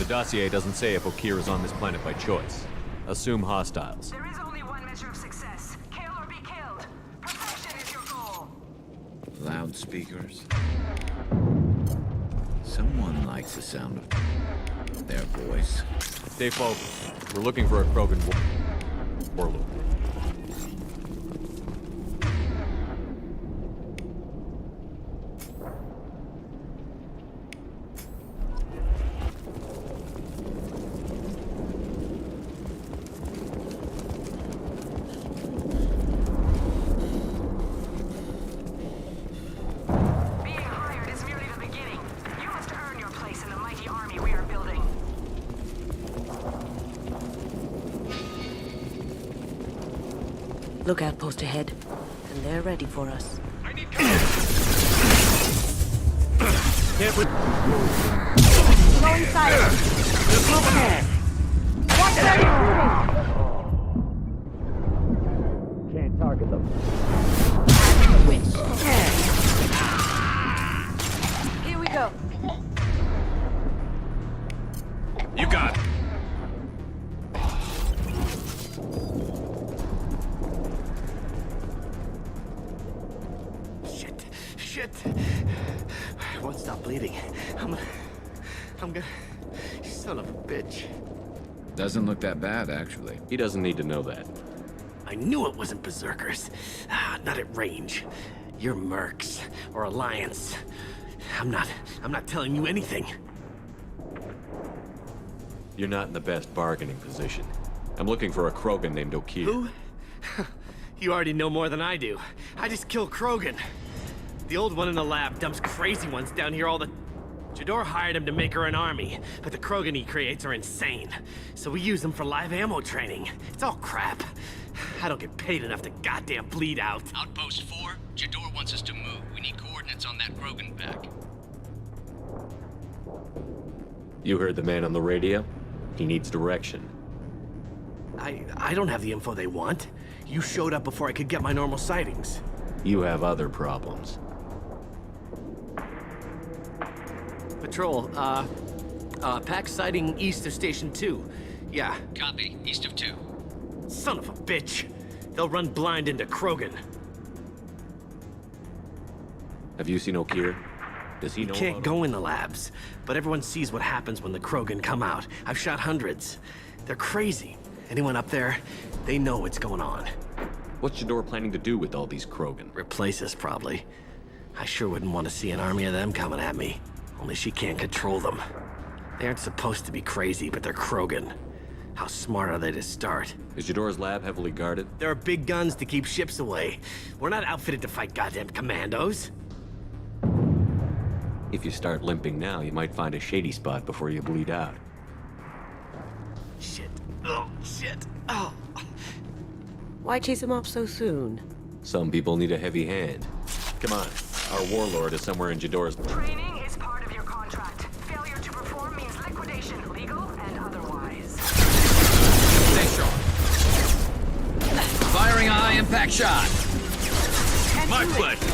dossier doesn't say if Okir is on this planet by choice. Assume hostiles. There is only one measure of success. Kill or be killed. Perfection is your goal. Loudspeakers. Someone likes the sound of their voice. Stay focused. We're looking for a Krogan warlord. Being hired is merely the beginning. You must earn your place in the mighty army we are building. Lookout post ahead, and they're ready for us. I need cover! Can't Blowing fire! Move ahead! Watch where you're moving! Can't target them. Here we go. You got it! Shit. I won't stop bleeding. I'm gonna... You son of a bitch. Doesn't look that bad, actually. He doesn't need to know that. I knew it wasn't berserkers. Not at range. You're mercs or Alliance. I'm not telling you anything. You're not in the best bargaining position. I'm looking for a Krogan named Okir. Who? You already know more than I do. I just killed Krogan. The old one in the lab dumps crazy ones down here all the... Jador hired him to make her an army, but the Krogan he creates are insane. So we use them for live ammo training. It's all crap. I don't get paid enough to goddamn bleed out. Outpost 4, Jador wants us to move. We need coordinates on that Krogan pack. You heard the man on the radio? He needs direction. I don't have the info they want. You showed up before I could get my normal sightings. You have other problems. Patrol, pack sighting east of Station 2. Yeah. Copy, east of 2. Son of a bitch. They'll run blind into Krogan. Have you seen Okir? Does he know Can't about go in the labs, but everyone sees what happens when the Krogan come out. I've shot hundreds. They're crazy. Anyone up there, they know what's going on. What's Jador planning to do with all these Krogan? Replace us, probably. I sure wouldn't want to see an army of them coming at me. Only she can't control them. They aren't supposed to be crazy, but they're Krogan. How smart are they to start? Is Jador's lab heavily guarded? There are big guns to keep ships away. We're not outfitted to fight goddamn commandos. If you start limping now, you might find a shady spot before you bleed out. Shit. Oh, shit. Oh. Why chase him off so soon? Some people need a heavy hand. Come on, our warlord is somewhere in Jador's... Training is part of your contract. Failure to perform means liquidation, legal and otherwise. Stay sharp. Firing a high-impact shot. My pleasure.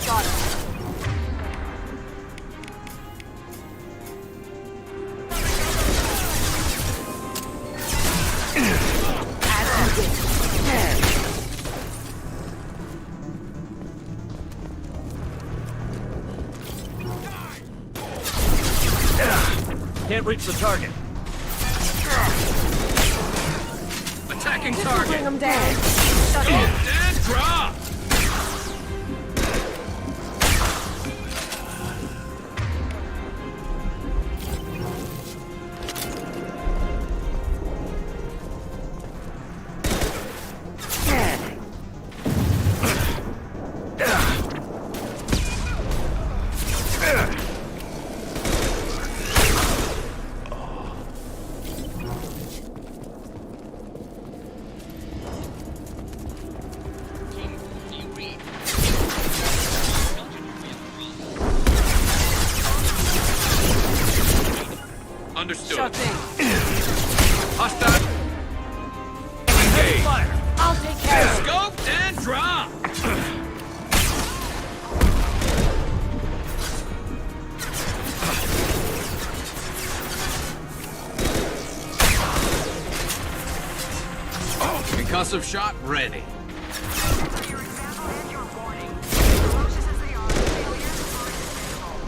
Got it. Can't reach the target. Attacking Bring target. him down. And drop. Understood. Sure thing. Hostile. Engage. Fire. I'll take care of it. Scope and drop. Concussive shot ready. For your example and your warning. Ferocious as they are, failures are inevitable.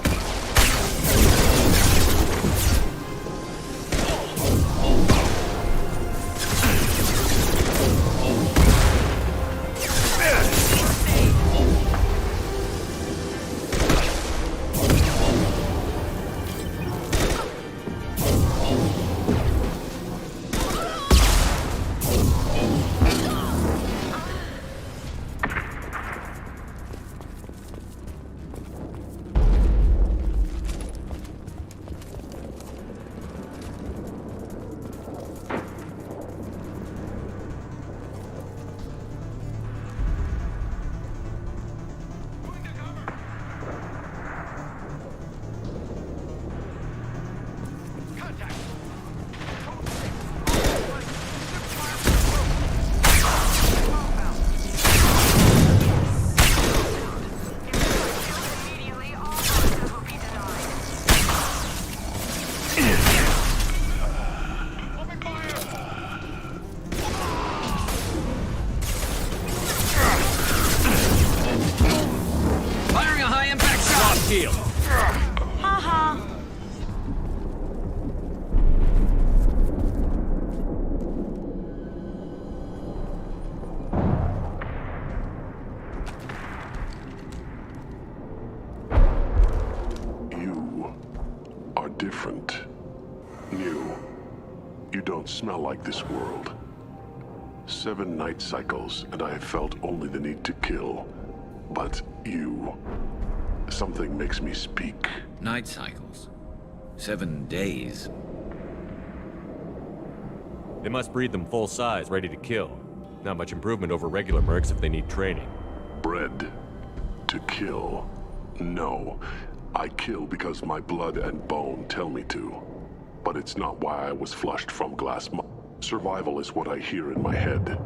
Immediately, all boxes will be denied. Firing a high-impact shot! Deal. Haha. You are different. New. You don't smell like this world. 7 night cycles, and I have felt only the need to kill. But you... Something makes me speak. Night cycles. 7 days. They must breed them full size, ready to kill. Not much improvement over regular mercs if they need training. Bred to kill. No. I kill because my blood and bone tell me to. But it's not why I was flushed from Survival is what I hear in my head.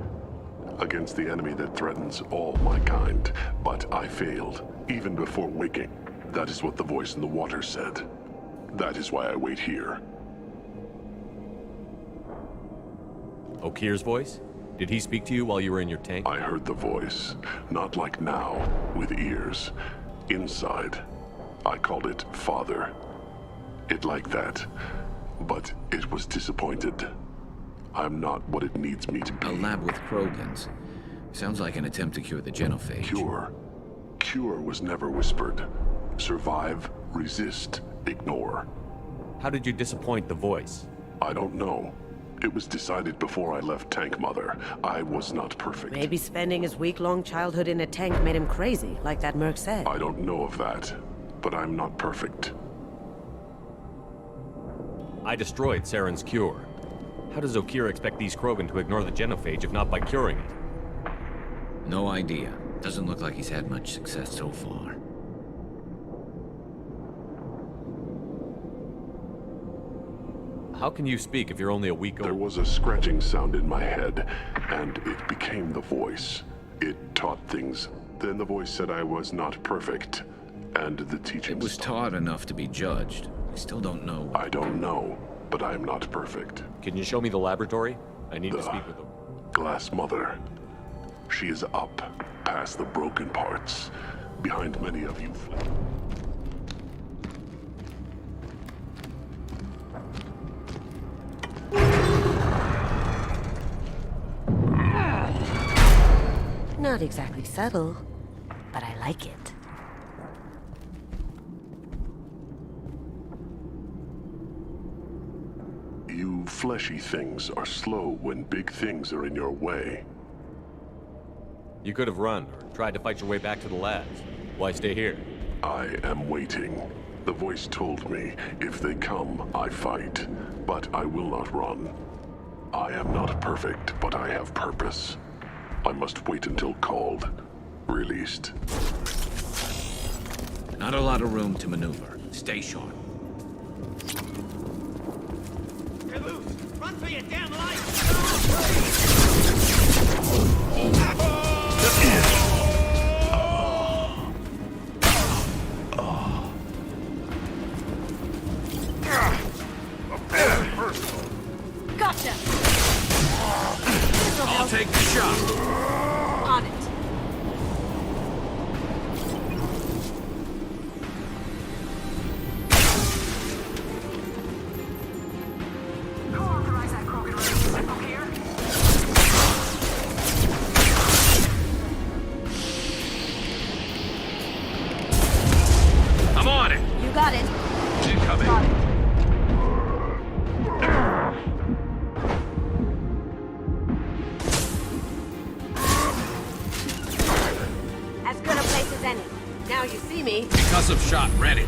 Against the enemy that threatens all my kind. But I failed, even before waking. That is what the voice in the water said. That is why I wait here. Okir's voice? Did he speak to you while you were in your tank? I heard the voice. Not like now, with ears. Inside. I called it Father. It like that. But it was disappointed. I'm not what it needs me to be. A lab with Krogans. Sounds like an attempt to cure the genophage. Cure. Cure was never whispered. Survive, resist, ignore. How did you disappoint the voice? I don't know. It was decided before I left Tank Mother. I was not perfect. Maybe spending his week-long childhood in a tank made him crazy, like that merc said. I don't know of that. But I'm not perfect. I destroyed Saren's cure. How does Okir expect these Krogan to ignore the genophage if not by curing it? No idea. Doesn't look like he's had much success so far. How can you speak if you're only a week old? There was a scratching sound in my head, and it became the voice. It taught things. Then the voice said I was not perfect, and the teaching It was taught enough to be judged. I still don't know. I don't know, but I am not perfect. Can you show me the laboratory? I need to speak with them. Glass Mother. She is up, past the broken parts, behind many of you. Not exactly subtle, but I like it. You fleshy things are slow when big things are in your way. You could have run, or tried to fight your way back to the labs. Why stay here? I am waiting. The voice told me, if they come, I fight. But I will not run. I am not perfect, but I have purpose. I must wait until called. Released. Not a lot of room to maneuver. Stay sharp. You're loose! Run for your damn life! Gotcha! I'll I'll help. take the shot. On it. Who authorized that Krogan release? Up here? I'm on it. You got it. Incoming. Got it. As good a place as any. Now you see me. Concussive shot ready.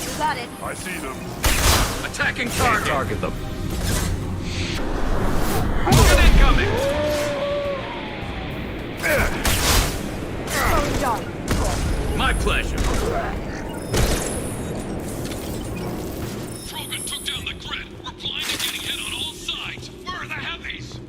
You got it. I see them. Attacking target. Target them. Krogan incoming. Going dark. My pleasure. Krogan took down the grid. We're blind and getting hit on all sides. Where are the heavies?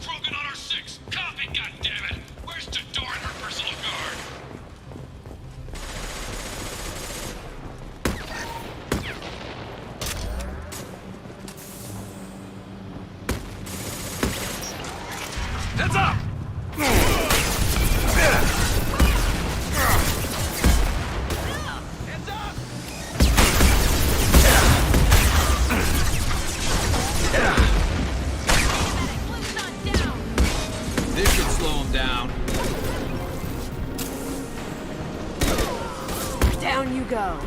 Krogan on our 6. Copy, goddammit! Where's Jador and her personal guard? Heads up. This should slow him down. Down you go.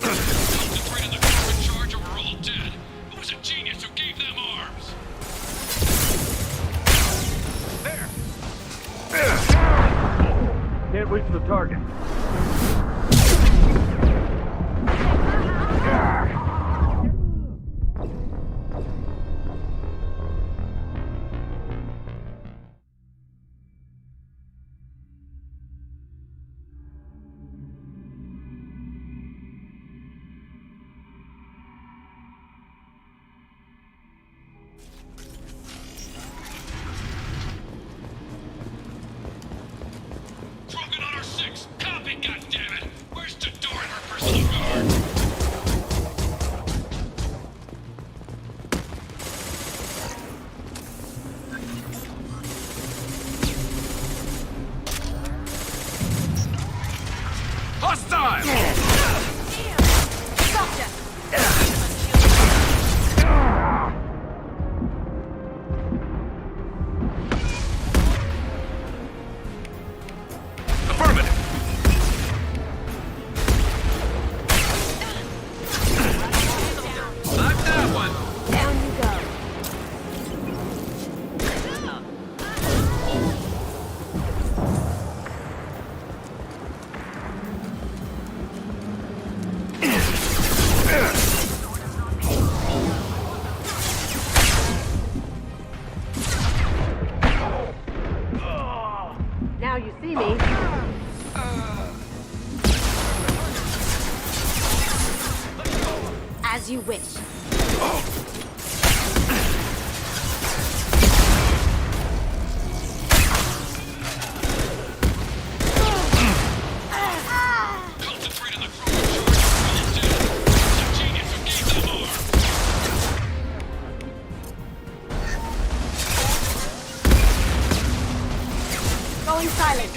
Concentrate on the Krogan charge or we're all dead. Who was a genius who gave them arms? Can't reach the target. Krogan on our 6. Copy, goddammit! Where's Jador and her personal guard? Hostile. Gotcha. Affirmative. Knock that one. Down you go. Now you see me. As you wish. Concentrate on the Krogan charge or we're all dead. Who was a genius who gave them arms? Going silent.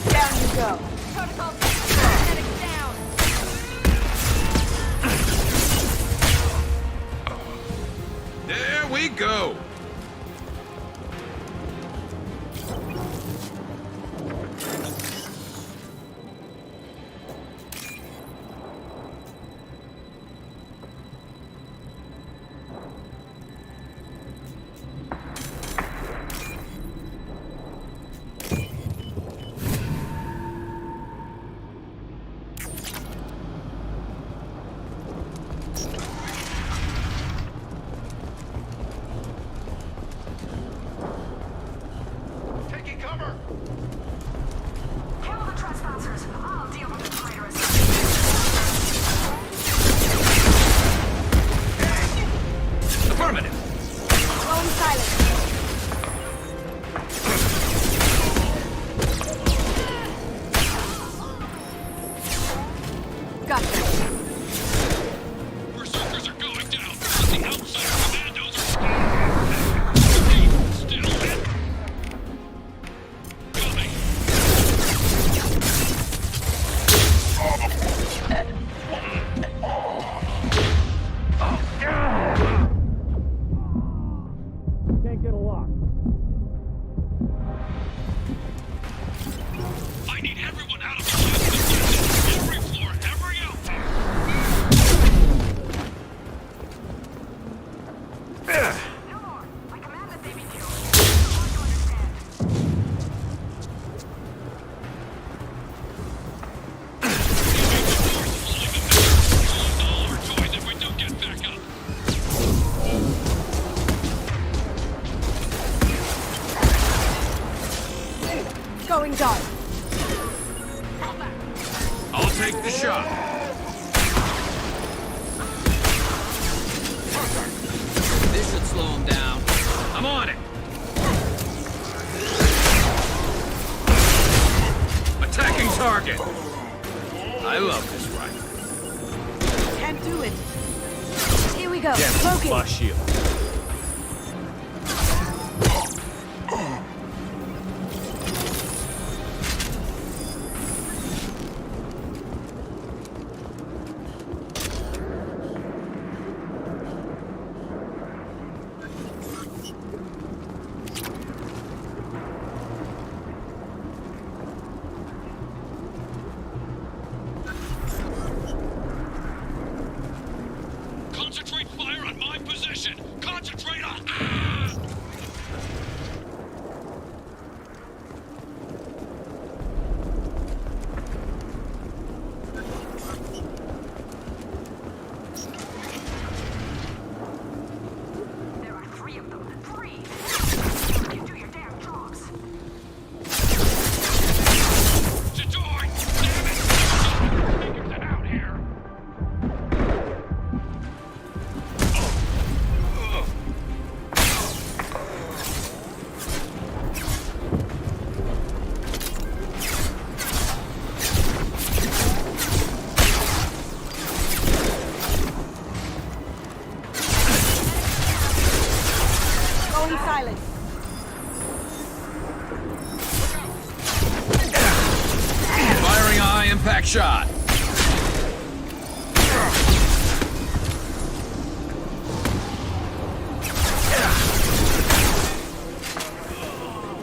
Down you go. Protocol down. There we go. Going dark. I'll take the shot. This should slow him down. I'm on it. Attacking target. I love this rifle. Can't do it. Here we go. Damn, Cloaking. flash shield. Concentrate fire on my position. Concentrate on... There are 3 of them. 3! You do your damn jobs. Jador! Damn it! Figures it out here. Going silent. Firing a high-impact shot.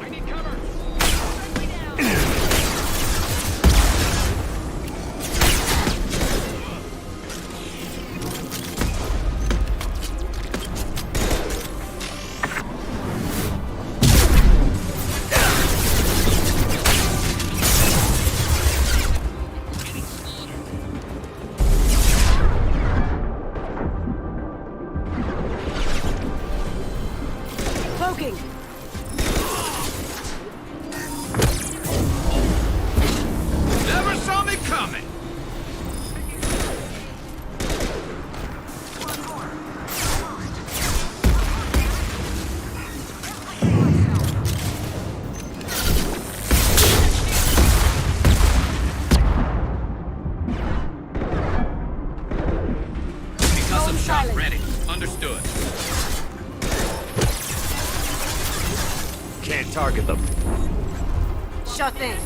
I need cover. Cloaking. Never saw me coming. Going Custom shot silent. ready. Understood. Can't target them. Sure thing.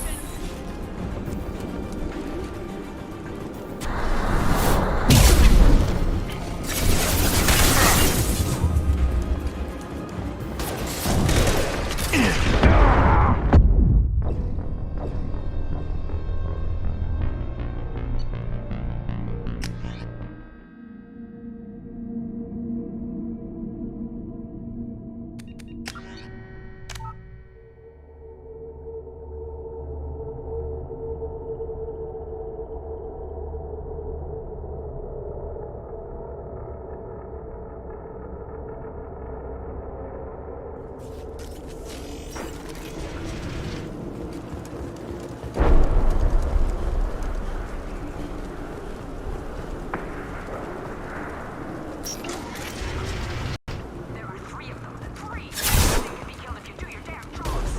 There are 3 of them. 3! They can be killed if you do your damn jobs.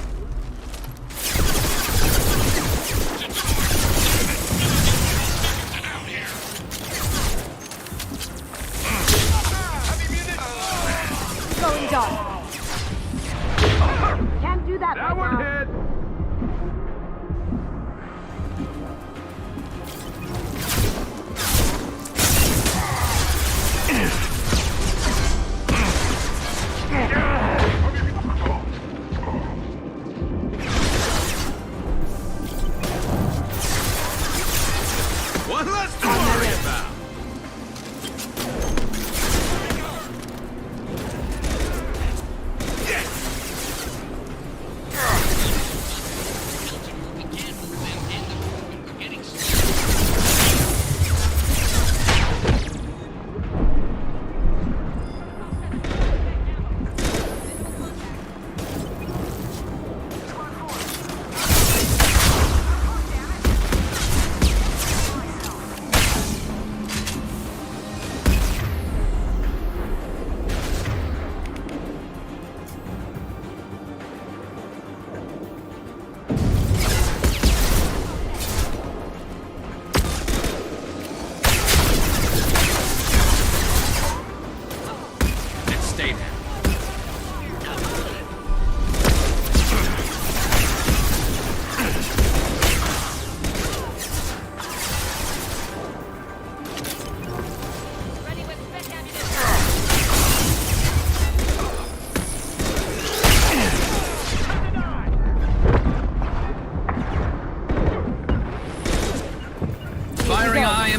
Going dark. Can't do that right now. hit. One less to worry about.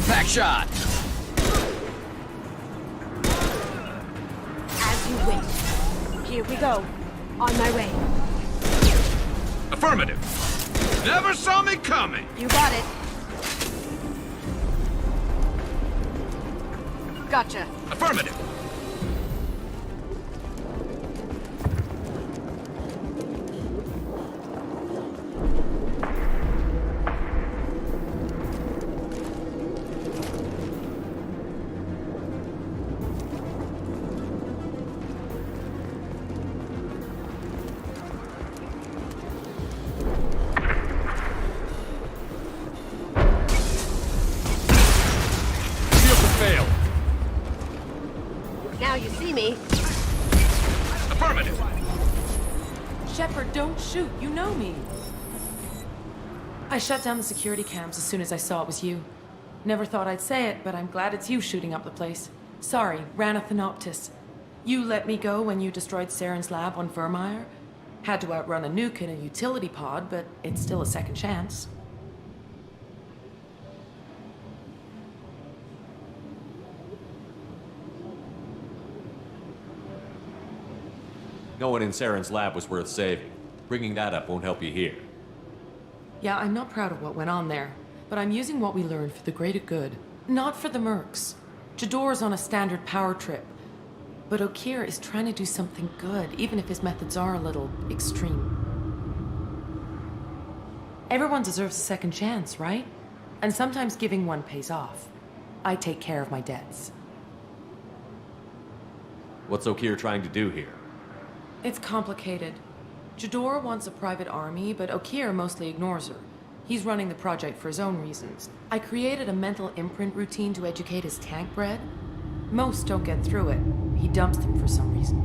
Impact shot! As you wish. Here we go. On my way. Affirmative. Never saw me coming. You got it. Gotcha. Affirmative. Failed. Now you see me. Affirmative. Sherpard, don't shoot. You know me. I shut down the security cams as soon as I saw it was you. Never thought I'd say it, but I'm glad it's you shooting up the place. Sorry, Ranathanoptis. You let me go when you destroyed Saren's lab on Vermeer. Had to outrun a nuke in a utility pod, but it's still a second chance. No one in Saren's lab was worth saving. Bringing that up won't help you here. Yeah, I'm not proud of what went on there, but I'm using what we learned for the greater good. Not for the mercs. Jador's on a standard power trip. But Okeer is trying to do something good, even if his methods are a little extreme. Everyone deserves a second chance, right? And sometimes giving one pays off. I take care of my debts. What's Okeer trying to do here? It's complicated. Jador wants a private army, but Okeer mostly ignores her. He's running the project for his own reasons. I created a mental imprint routine to educate his tank bred. Most don't get through it. He dumps them for some reason.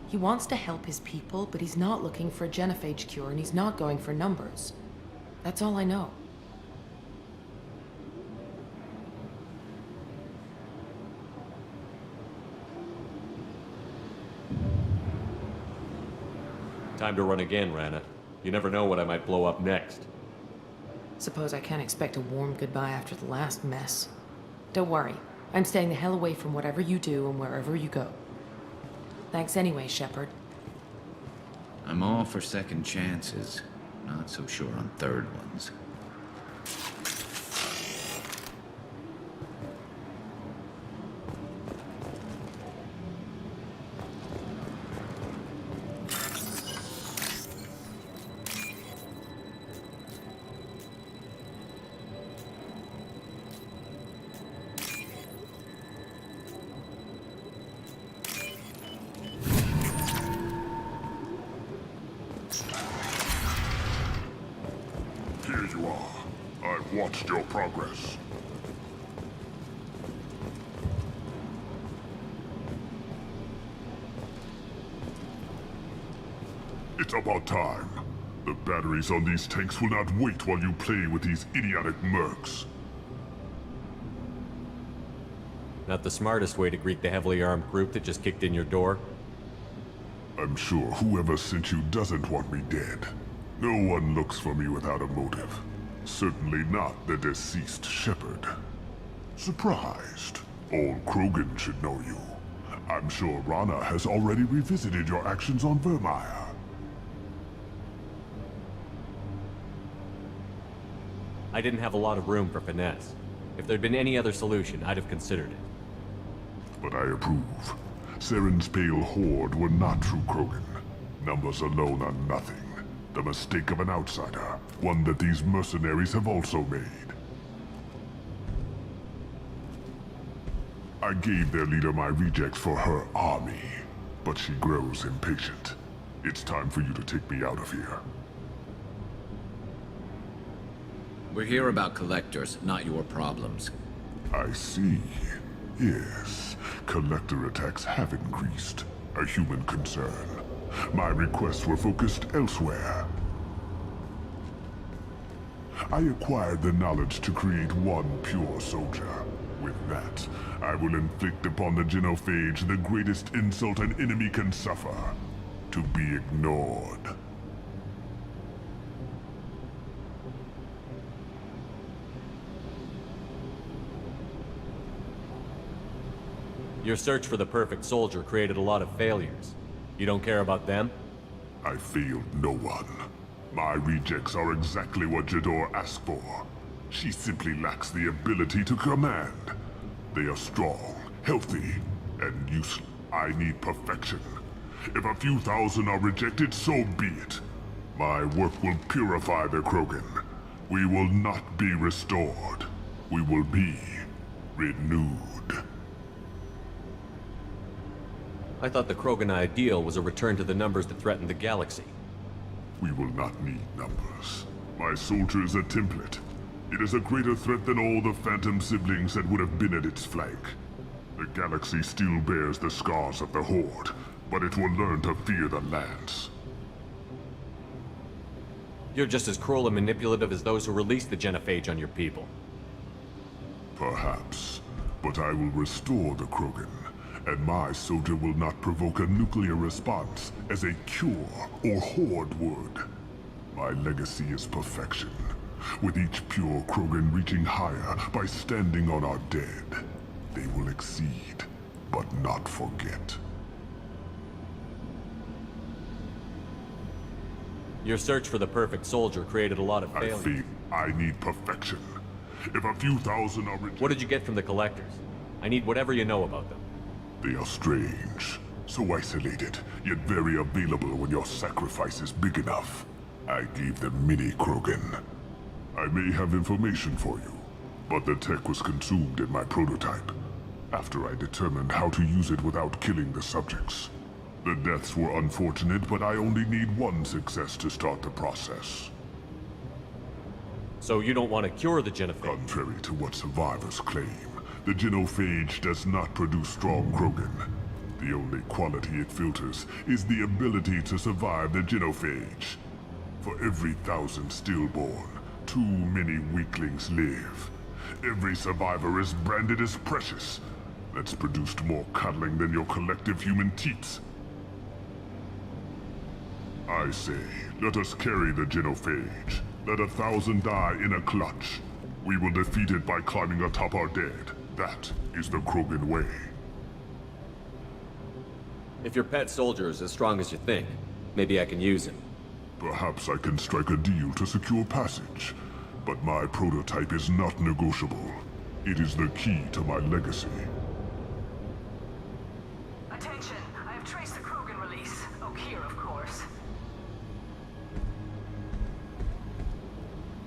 He wants to help his people, but he's not looking for a genophage cure, and he's not going for numbers. That's all I know. Time to run again, Rana. You never know what I might blow up next. Suppose I can't expect a warm goodbye after the last mess. Don't worry. I'm staying the hell away from whatever you do and wherever you go. Thanks anyway, Sherpard. I'm all for second chances. Not so sure on third ones. Here you are. I've watched your progress. It's about time. The batteries on these tanks will not wait while you play with these idiotic mercs. Not the smartest way to greet the heavily armed group that just kicked in your door. I'm sure whoever sent you doesn't want me dead. No one looks for me without a motive. Certainly not the deceased Sherpard. Surprised. Old Krogan should know you. I'm sure Rana has already revisited your actions on Vermeer. I didn't have a lot of room for finesse. If there'd been any other solution, I'd have considered it. But I approve. Saren's pale horde were not true Krogan. Numbers alone are nothing. The mistake of an outsider, one that these mercenaries have also made. I gave their leader my rejects for her army, but she grows impatient. It's time for you to take me out of here. We're here about collectors, not your problems. I see. Yes, collector attacks have increased. A human concern. My requests were focused elsewhere. I acquired the knowledge to create one pure soldier. With that, I will inflict upon the genophage the greatest insult an enemy can suffer. To be ignored. Your search for the perfect soldier created a lot of failures. You don't care about them? I failed no one. My rejects are exactly what Jador asked for. She simply lacks the ability to command. They are strong, healthy, and useless. I need perfection. If a few thousand are rejected, so be it. My work will purify the Krogan. We will not be restored. We will be renewed. I thought the Krogan ideal was a return to the numbers that threatened the galaxy. We will not need numbers. My soldier is a template. It is a greater threat than all the Phantom siblings that would have been at its flank. The galaxy still bears the scars of the Horde, but it will learn to fear the Lance. You're just as cruel and manipulative as those who released the genophage on your people. Perhaps, but I will restore the Krogan, and my soldier will not provoke a nuclear response as a cure or Horde would. My legacy is perfection, with each pure Krogan reaching higher by standing on our dead. They will exceed, but not forget. Your search for the perfect soldier created a lot of I failures. feel I need perfection. If a few thousand are rejected, What did you get from the collectors? I need whatever you know about them. they are strange. So isolated, yet very available when your sacrifice is big enough. I gave them mini Krogan. I may have information for you, but the tech was consumed in my prototype, after I determined how to use it without killing the subjects. The deaths were unfortunate, but I only need one success to start the process. So you don't want to cure the genophage? Contrary to what survivors claim, the genophage does not produce strong Krogan. The only quality it filters is the ability to survive the genophage. For every 1,000 stillborn, too many weaklings live. Every survivor is branded as precious. That's produced more cuddling than your collective human teats. I say, let us carry the genophage. Let 1,000 die in a clutch. We will defeat it by climbing atop our dead. That is the Krogan way. If your pet soldier is as strong as you think, maybe I can use him. Perhaps I can strike a deal to secure passage. But my prototype is not negotiable. It is the key to my legacy. Attention, I have traced the Krogan release. Okeer, of course.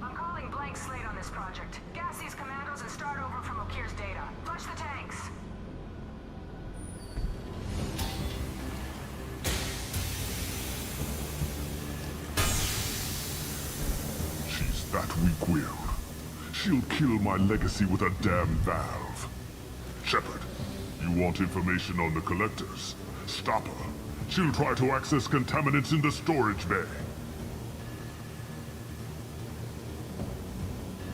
I'm calling blank slate on this project. Gas these commandos and start over from Okeer's data. Flush the tanks. She's that weak-willed. She'll kill my legacy with a damn valve. Sherpard, you want information on the collectors? Stop her. She'll try to access contaminants in the storage bay.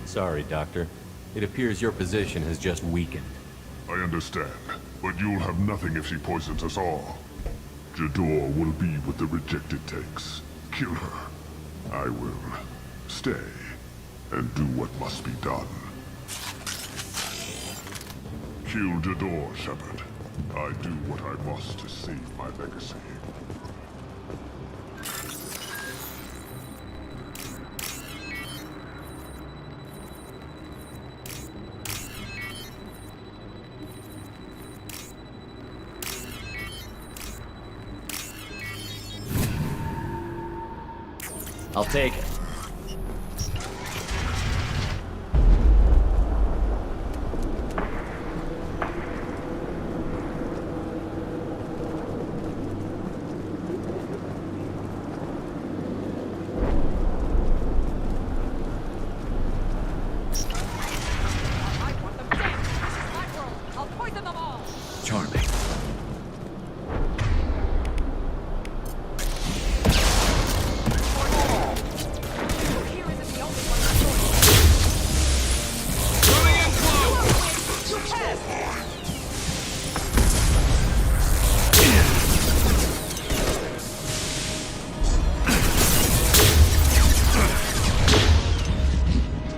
Sorry, Doctor. It appears your position has just weakened. I understand, but you'll have nothing if she poisons us all. Jador will be with the rejected tanks. Kill her. I will stay and do what must be done. Kill Jador, Sherpard. I do what I must to save my legacy. I'll take it. Charming.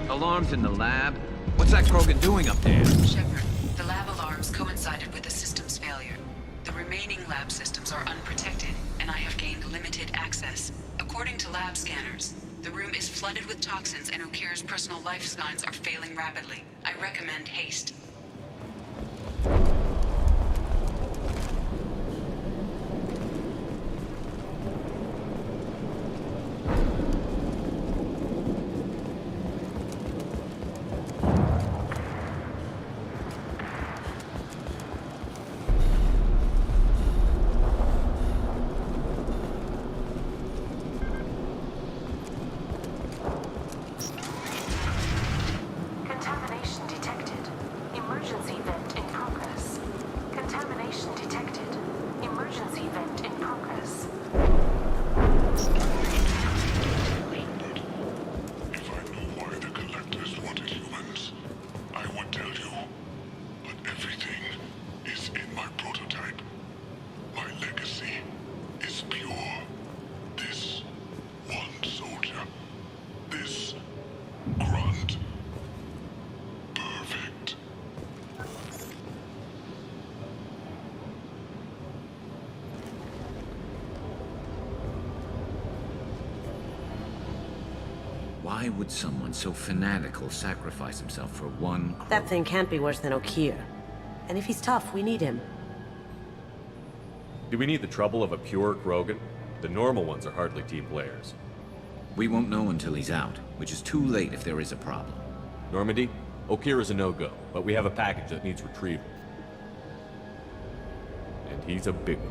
Alarms in the lab? What's that Krogan doing up there? Sherpard, the lab alarms coincided with the system's remaining lab systems are unprotected, and I have gained limited access. According to lab scanners, the room is flooded with toxins and Okira's personal life signs are failing rapidly. I recommend haste. Contamination detected. Emergency vent in progress. Contamination detected. Emergency vent in progress. If I knew why the Collectors wanted humans, I would tell you. But everything is in my prototype. My legacy is pure. This one soldier. This grunt. Perfect. Why would someone so fanatical sacrifice himself for one That thing can't be worse than Okir. And if he's tough, we need him. Do we need the trouble of a pure Krogan? The normal ones are hardly team players. We won't know until he's out, which is too late if there is a problem. Normandy, Okir is a no-go, but we have a package that needs retrieval. And he's a big one.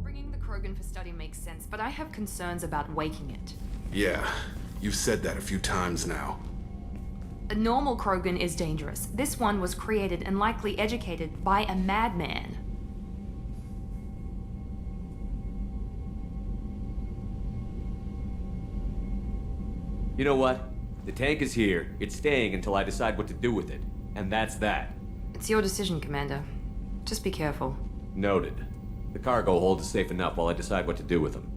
Bringing the Krogan for study makes sense, but I have concerns about waking it. Yeah, you've said that a few times now. A normal Krogan is dangerous. This one was created and likely educated by a madman. You know what? The tank is here. It's staying until I decide what to do with it. And that's that. It's your decision, Commander. Just be careful. Noted. The cargo hold is safe enough while I decide what to do with them.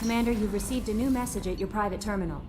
Commander, you've received a new message at your private terminal.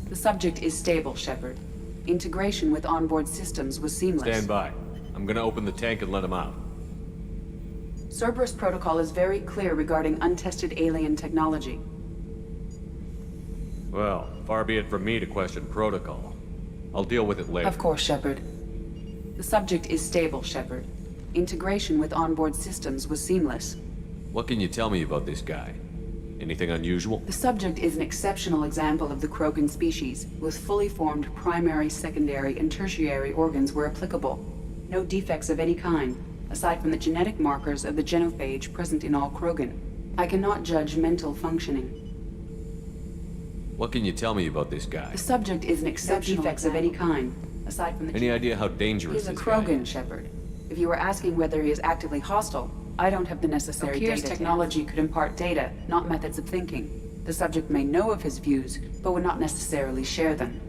The subject is stable, Sherpard. Integration with onboard systems was seamless. Stand by. I'm gonna open the tank and let him out. Cerberus protocol is very clear regarding untested alien technology. Well, far be it from me to question protocol. I'll deal with it later. Of course, Sherpard. The subject is stable, Sherpard. Integration with onboard systems was seamless. What can you tell me about this guy? Anything unusual? The subject is an exceptional example of the Krogan species, with fully formed primary, secondary, and tertiary organs where applicable. No defects of any kind, aside from the genetic markers of the genophage present in all Krogan. I cannot judge mental functioning. What can you tell me about this guy? The subject is an exceptional defects of any kind, aside from the... Any idea how dangerous He's a this Krogan, guy is? Sherpard. If you were asking whether he is actively hostile, I don't have the necessary data. Technology could impart data, not methods of thinking. The subject may know of his views, but would not necessarily share them.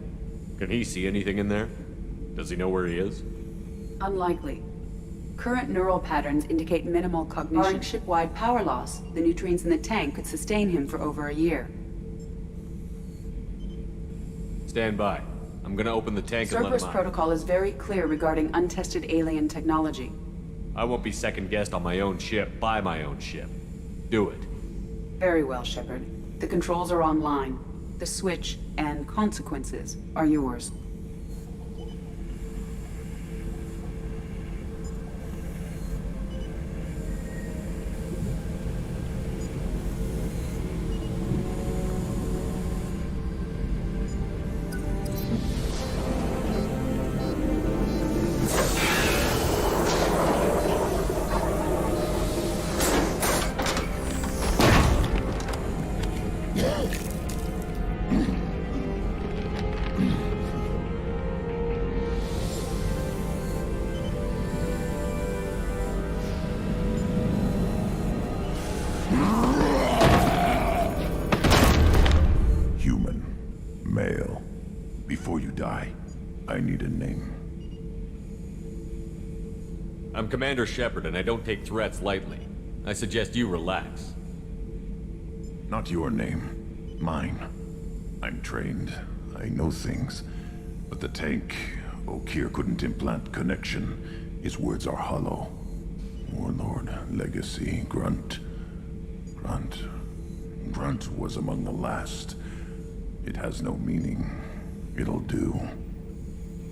Can he see anything in there? Does he know where he is? Unlikely. Current neural patterns indicate minimal cognition. Barring ship-wide power loss, the nutrients in the tank could sustain him for over a year. Stand by. I'm gonna open the tank and let Cerberus him out. protocol is very clear regarding untested alien technology. I won't be second-guessed on my own ship, by my own ship. Do it. Very well, Sherpard. The controls are online. The switch and consequences are yours. Male. Before you die, I need a name. I'm Commander Sherpard, and I don't take threats lightly. I suggest you relax. Not your name. Mine. I'm trained. I know things. But the tank, Okeer couldn't implant connection. His words are hollow. Warlord, Legacy, Grunt. Grunt was among the last. It has no meaning. It'll do.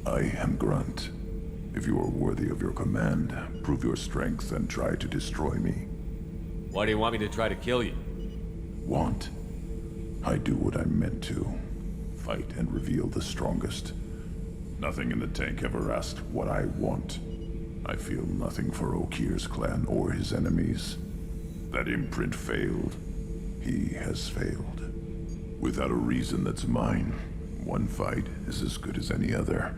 I am Grunt. If you are worthy of your command, prove your strength and try to destroy me. Why do you want me to try to kill you? Want? I do what I'm meant to. Fight and reveal the strongest. Nothing in the tank ever asked what I want. I feel nothing for Okeer's clan or his enemies. That imprint failed. He has failed. Without a reason that's mine, one fight is as good as any other.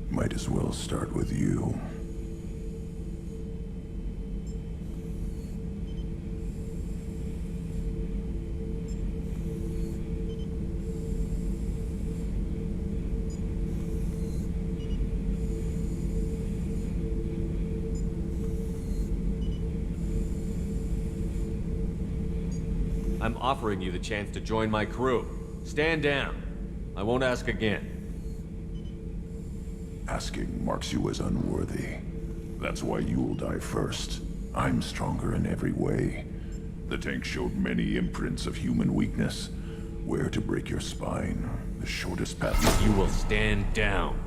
Might as well start with you. I'm offering you the chance to join my crew. Stand down. I won't ask again. Asking marks you as unworthy. That's why you'll die first. I'm stronger in every way. The tank showed many imprints of human weakness. Where to break your spine, the shortest path. You will stand down.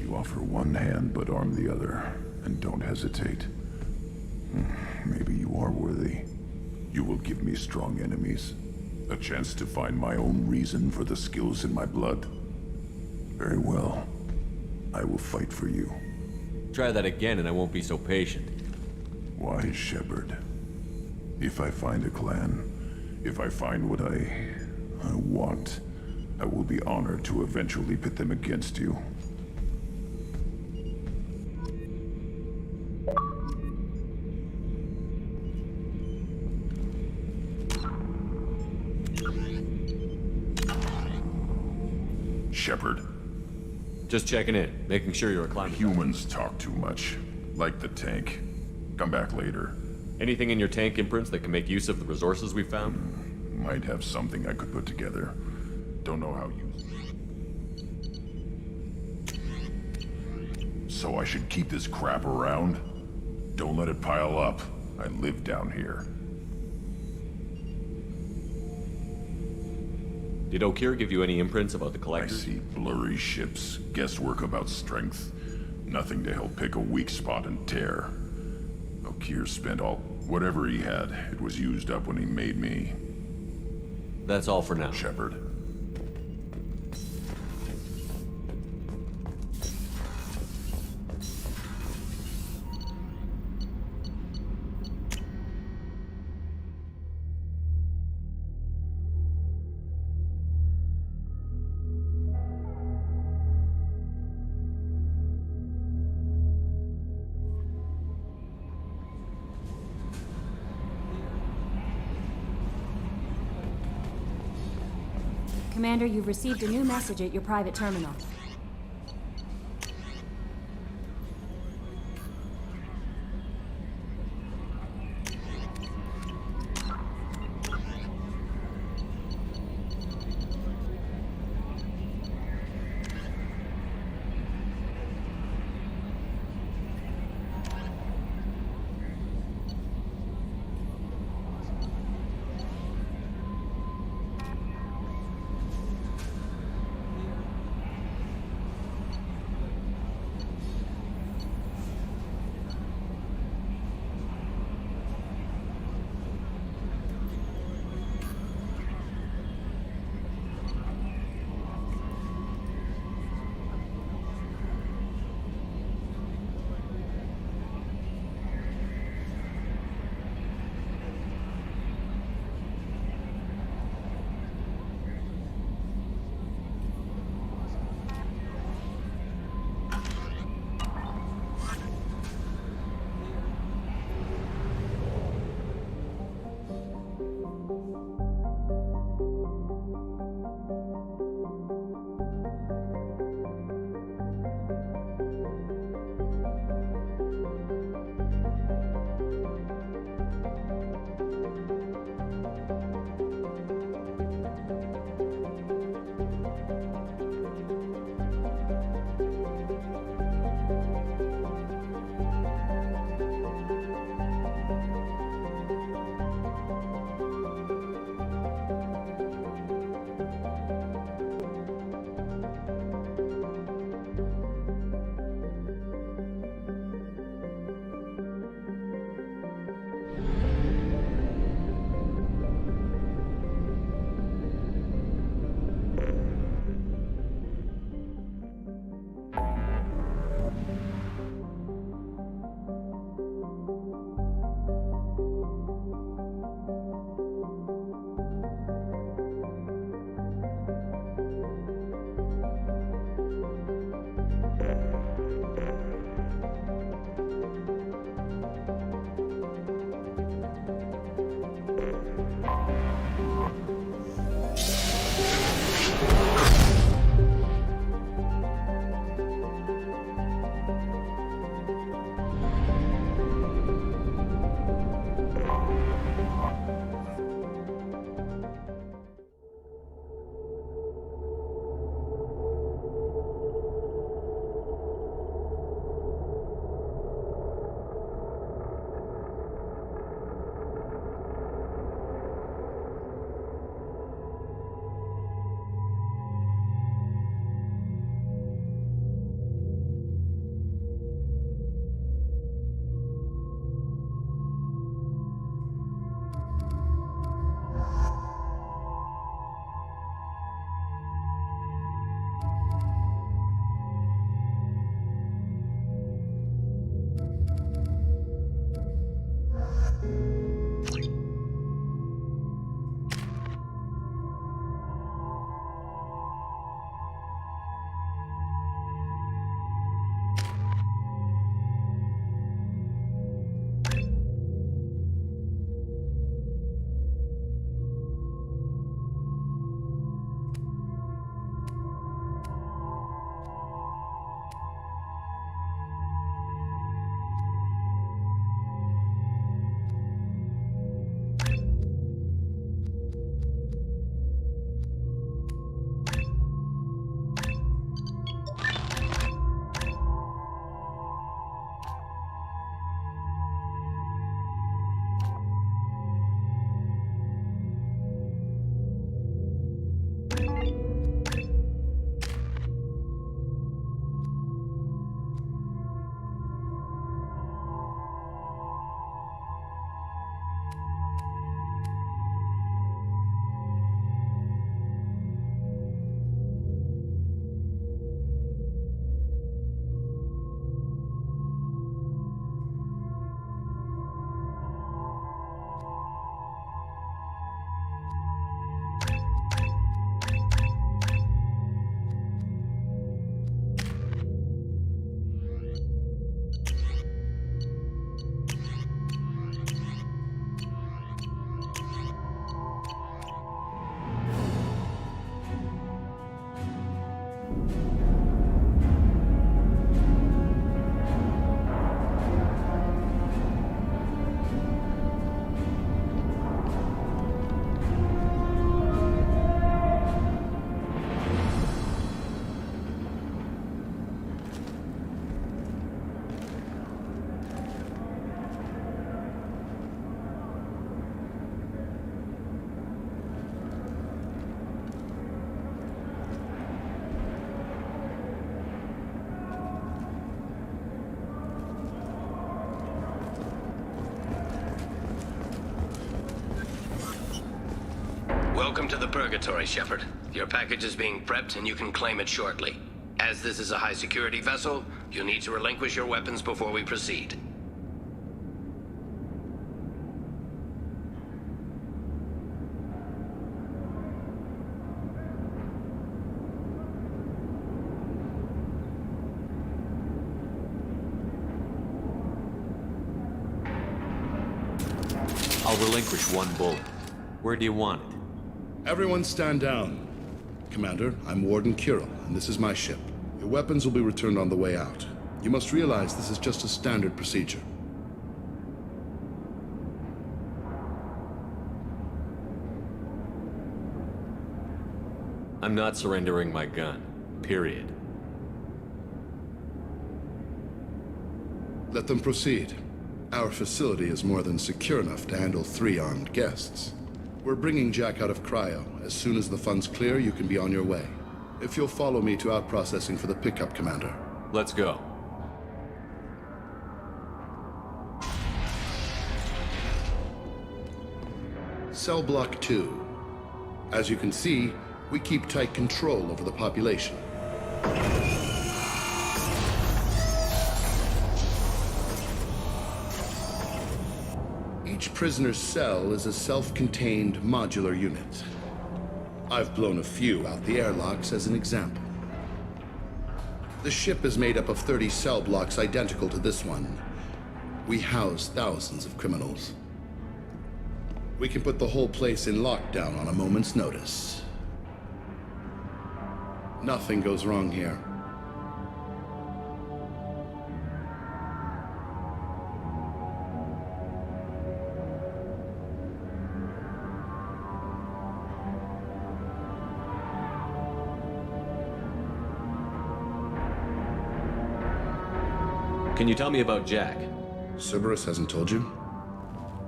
You Offer one hand, but arm the other. And don't hesitate. Maybe you are worthy. You will give me strong enemies. A chance to find my own reason for the skills in my blood. Very well. I will fight for you. Try that again and I won't be so patient. Why, Sherpard? If I find a clan, if I find what I want, I will be honored to eventually pit them against you. Sherpard. Just checking in, making sure you're acclimatized. Humans talk too much. Like the tank. Come back later. Anything in your tank imprints that can make use of the resources we found? Might have something I could put together. Don't know how you... So I should keep this crap around? Don't let it pile up. I live down here. Did Okeer give you any imprints about the I collectors? see blurry ships, guesswork about strength. Nothing to help pick a weak spot and tear. Okeer spent whatever he had. It was used up when he made me. That's all for now. Sherpard. Commander, you've received a new message at your private terminal. Welcome to the Purgatory, Sherpard. Your package is being prepped and you can claim it shortly. As this is a high-security vessel, you'll need to relinquish your weapons before we proceed. I'll relinquish one bullet. Where do you want it? Everyone stand down. Commander, I'm Warden Kirill, and this is my ship. Your weapons will be returned on the way out. You must realize this is just a standard procedure. I'm not surrendering my gun. Period. Let them proceed. Our facility is more than secure enough to handle 3 armed guests. We're bringing Jack out of cryo. As soon as the funds clear, you can be on your way. If you'll follow me to out-processing for the pickup, Commander. Let's go. Cell Block 2. As you can see, we keep tight control over the population. Each prisoner's cell is a self-contained modular unit. I've blown a few out the airlocks as an example. The ship is made up of 30 cell blocks identical to this one. We house thousands of criminals. We can put the whole place in lockdown on a moment's notice. Nothing goes wrong here. Can you tell me about Jack? Cerberus hasn't told you?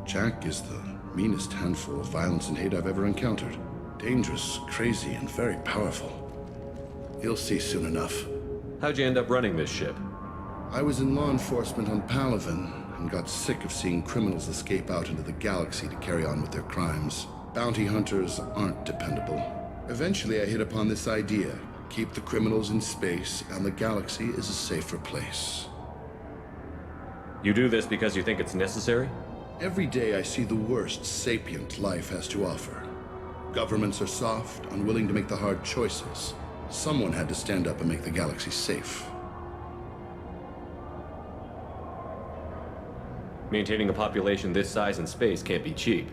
Jack is the meanest handful of violence and hate I've ever encountered. Dangerous, crazy, and very powerful. You'll see soon enough. How'd you end up running this ship? I was in law enforcement on Palaven and got sick of seeing criminals escape out into the galaxy to carry on with their crimes. Bounty hunters aren't dependable. Eventually I hit upon this idea. Keep the criminals in space and the galaxy is a safer place. You do this because you think it's necessary? Every day I see the worst sapient life has to offer. Governments are soft, unwilling to make the hard choices. Someone had to stand up and make the galaxy safe. Maintaining a population this size in space can't be cheap.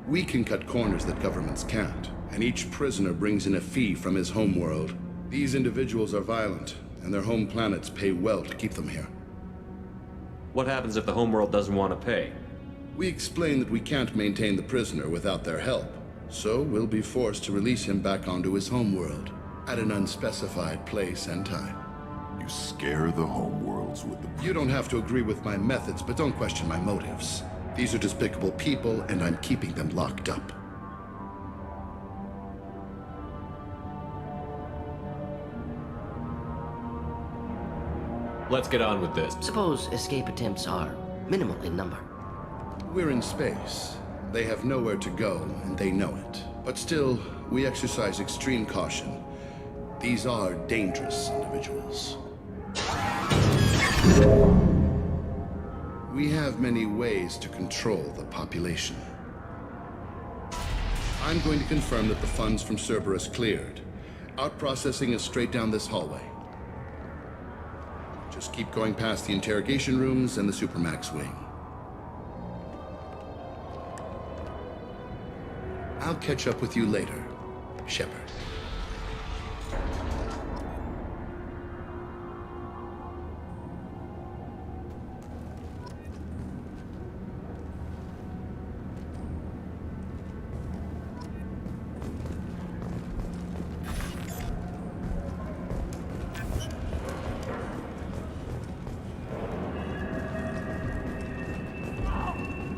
We can cut corners that governments can't, and each prisoner brings in a fee from his homeworld. These individuals are violent, and their home planets pay well to keep them here. What happens if the homeworld doesn't want to pay? We explain that we can't maintain the prisoner without their help, so we'll be forced to release him back onto his homeworld, at an unspecified place and time. You scare the homeworlds with the... You don't have to agree with my methods, but don't question my motives. These are despicable people, and I'm keeping them locked up. Let's get on with this. Suppose escape attempts are minimal in number. We're in space. They have nowhere to go, and they know it. But still, we exercise extreme caution. These are dangerous individuals. We have many ways to control the population. I'm going to confirm that the funds from Cerberus cleared. Out-processing is straight down this hallway. Just keep going past the interrogation rooms and the Supermax wing. I'll catch up with you later, Sherpard.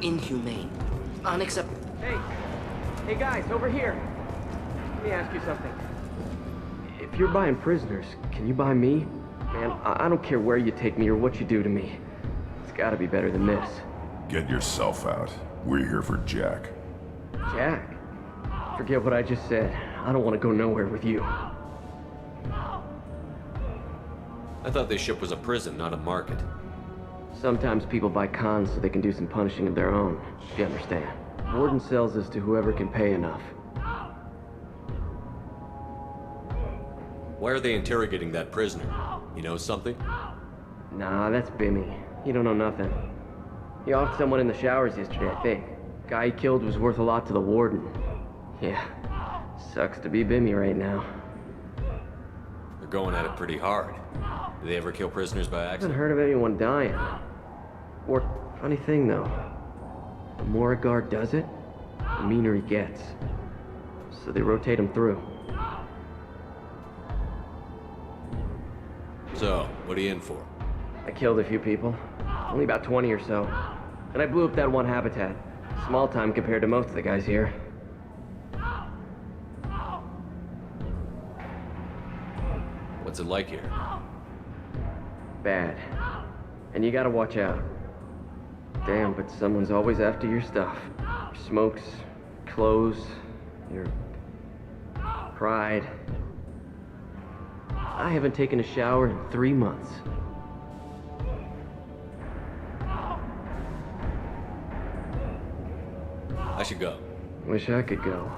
Inhumane. Unacceptable. Hey guys, over here. Let me ask you something. If you're buying prisoners, can you buy me? Man, I don't care where you take me or what you do to me. It's gotta be better than this. Get yourself out. We're here for Jack. Jack? Forget what I just said. I don't want to go nowhere with you. I thought this ship was a prison, not a market. Sometimes people buy cons so they can do some punishing of their own, if you understand. Warden sells this to whoever can pay enough. Why are they interrogating that prisoner? You know something? Nah, that's Bimmy. He don't know nothing. He offed someone in the showers yesterday, I think. Guy he killed was worth a lot to the warden. Yeah, sucks to be Bimmy right now. They're going at it pretty hard. Do they ever kill prisoners by I haven't accident? heard of anyone dying. Or, funny thing though, the more a guard does it, the meaner he gets. So they rotate him through. So, what are you in for? I killed a few people. Only about 20 or so. And I blew up that one habitat. Small time compared to most of the guys here. What's it like here? Bad. And you gotta watch out. Damn, but someone's always after your stuff. Your smokes, clothes, your pride. I haven't taken a shower in 3 months. I should go. Wish I could go.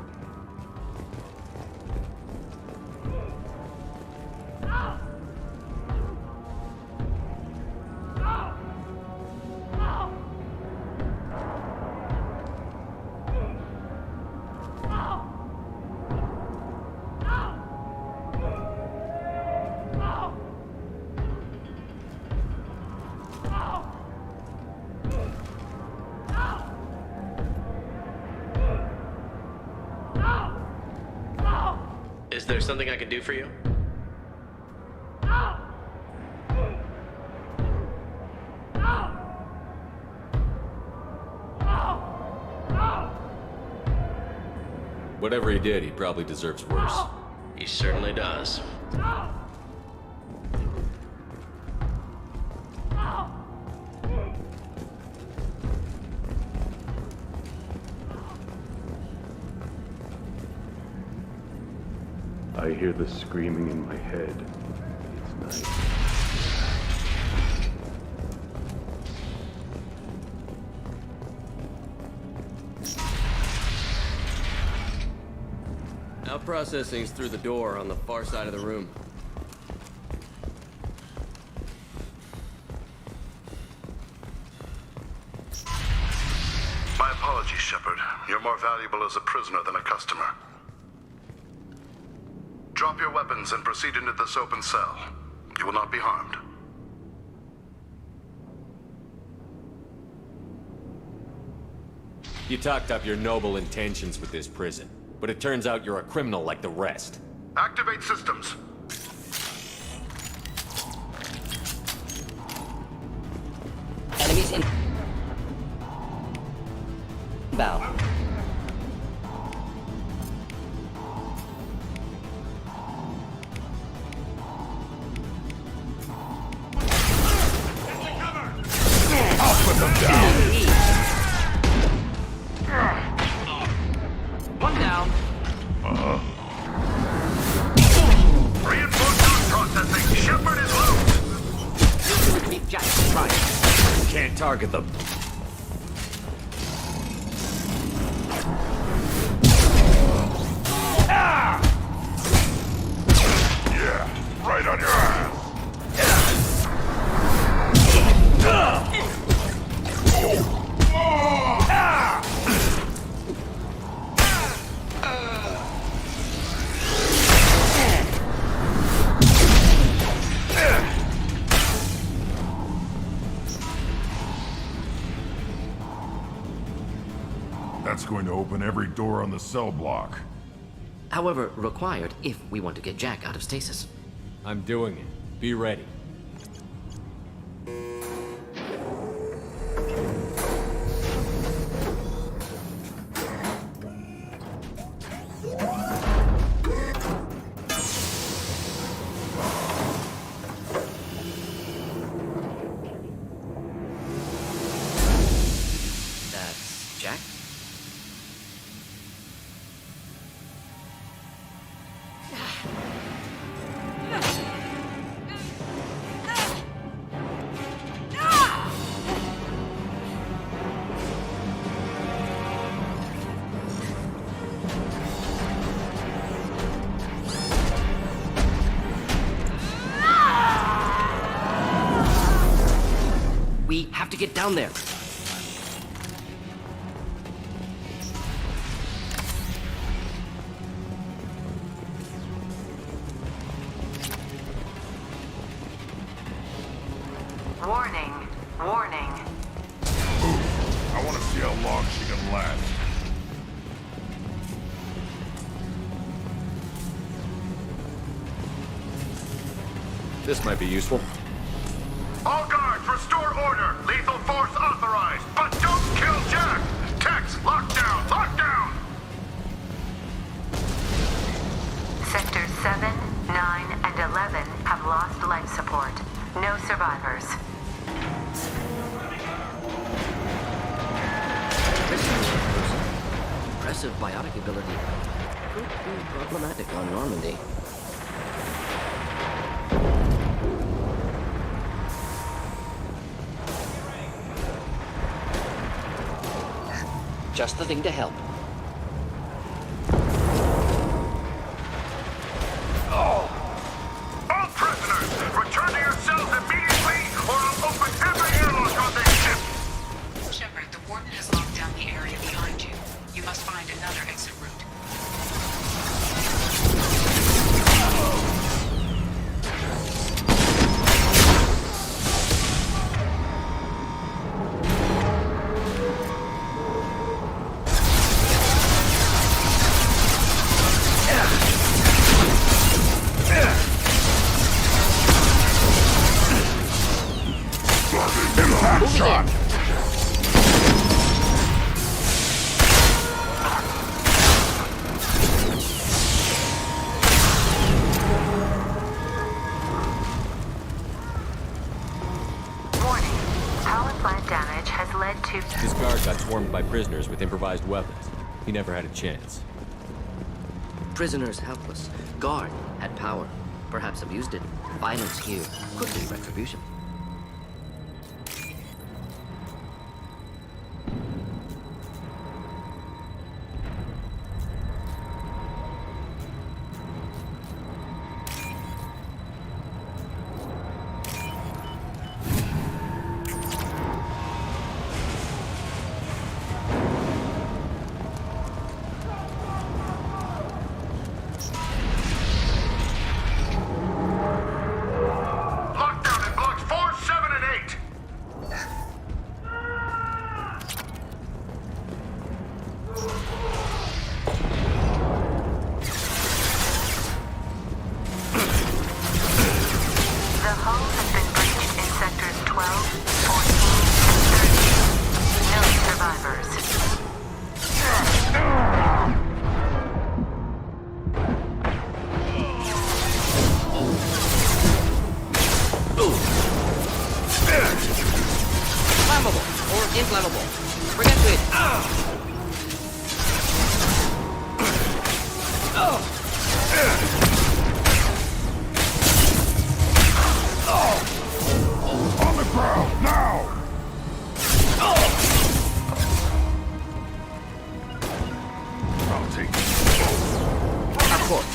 Is there something I can do for you? Whatever he did, he probably deserves worse. He certainly does. I hear the screaming in my head. It's night. Now processing's through the door on the far side of the room. My apologies, Sherpard. You're more valuable as a prisoner than a customer. Drop your weapons and proceed into this open cell. You will not be harmed. You talked up your noble intentions with this prison, but it turns out you're a criminal like the rest. Activate systems. Enemies in... Bow. One down. Reinforcement processing. Sherpard is loose. Just try. Can't target them. Yeah, right on your ass. That's going to open every door on the cell block. However, required if we want to get Jack out of stasis. I'm doing it. Be ready. That's Jack? We have to get down there. Warning. Warning. I want to see how long she can last. This might be useful. All guards, restore order. Lethal force authorized. But don't kill Jack. Tex, lock down. Lock down. Sectors 7, 9, and 11 have lost life support. No survivors. Impressive biotic ability. Could be problematic on Normandy. Just the thing to help. All prisoners, return to your cells immediately, or I'll open every airlock on this ship. Shepard, the warden has locked down the area behind you. You must find another exit route. Impact shot! Warning. Power plant damage has led to... This guard got swarmed by prisoners with improvised weapons. He never had a chance. Prisoners helpless. Guard had power. Perhaps abused it. Violence here could be retribution. Lockdown in blocks 4, 7, and 8. The hull has been breached in sectors 12, 14, and 13. No survivors. Flammable or inflammable. Bring it to it. On the ground, now! I'll take it. Of course.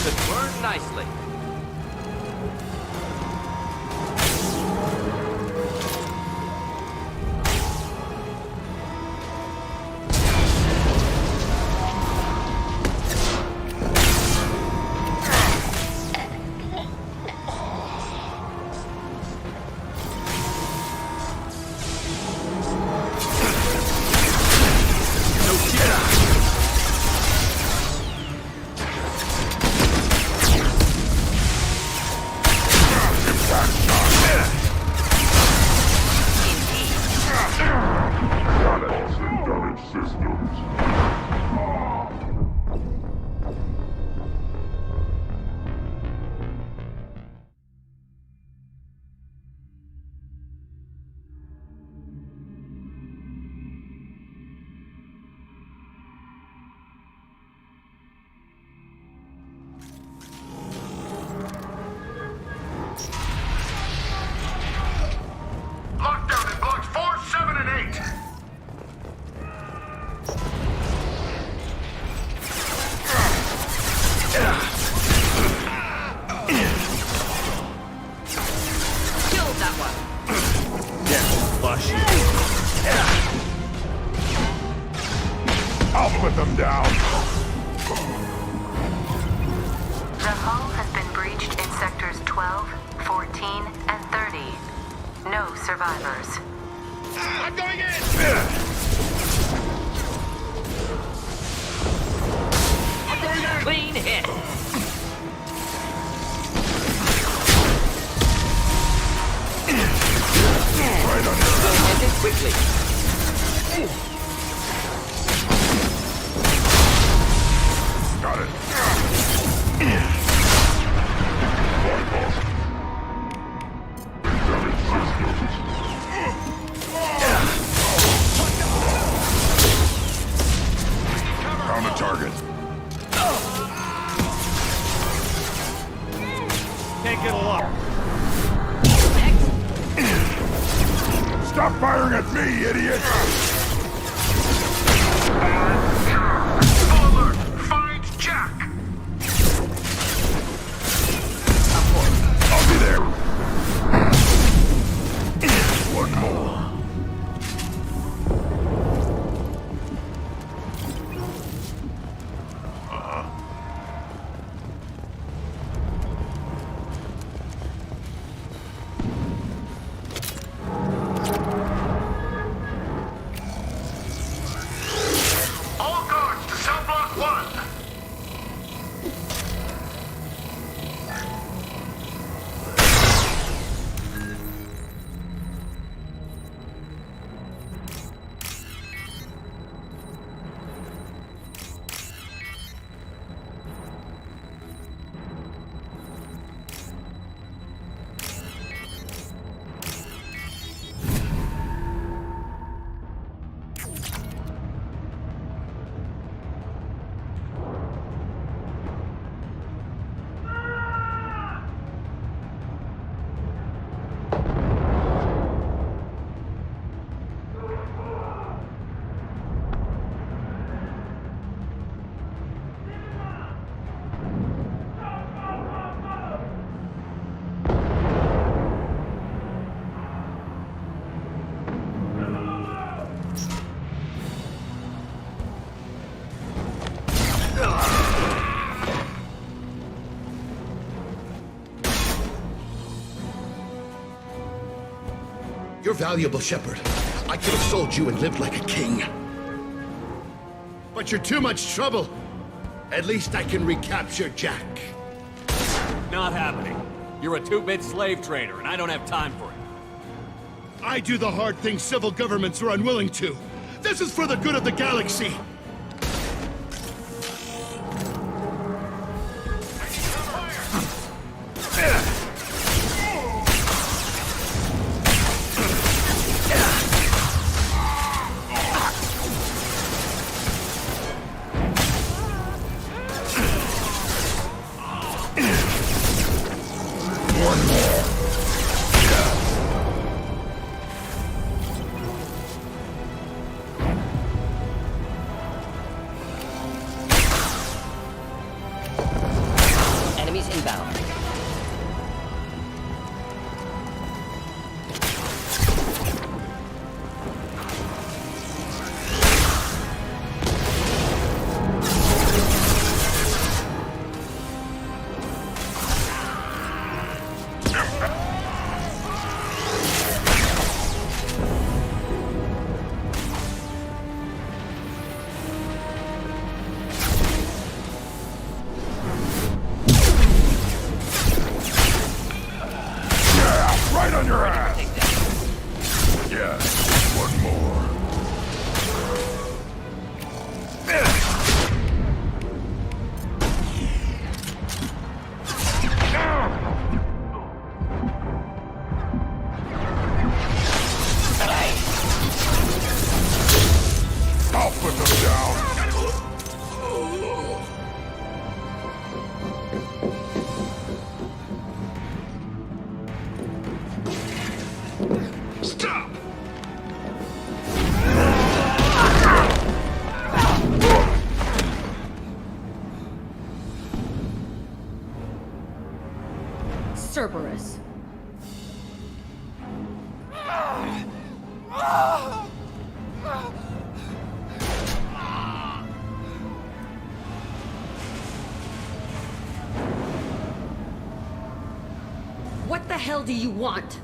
Could burn nicely. rush. I'll put them down. The hull has been breached in sectors 12, 14, and 30. No survivors. I'm going in! I'm going in! Clean hit. Right on your ass. End it quickly. Got it. Found a target. Can't get a lock. Stop firing at me, idiot! Full alert! Find Jack! I'll be there. One more. All guards to cell block 1! You're valuable, Sherpard. I could have sold you and lived like a king. But you're too much trouble. At least I can recapture Jack. Not happening. You're a 2-bit slave trader, and I don't have time for it. I do the hard things civil governments are unwilling to. This is for the good of the galaxy. Enemies inbound. Right on your ass! Yes, one more. I'll put them down. Stop! Cerberus. What the hell do you want?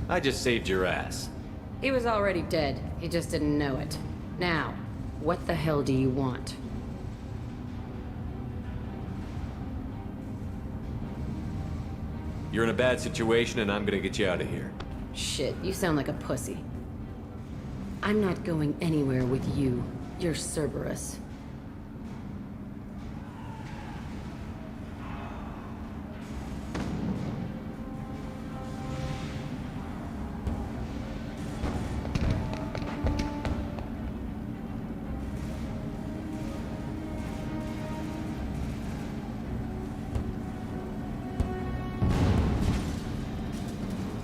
I just saved your ass. He was already dead. He just didn't know it. Now, what the hell do you want? You're in a bad situation and I'm gonna get you out of here. Shit, you sound like a pussy. I'm not going anywhere with you. You're Cerberus.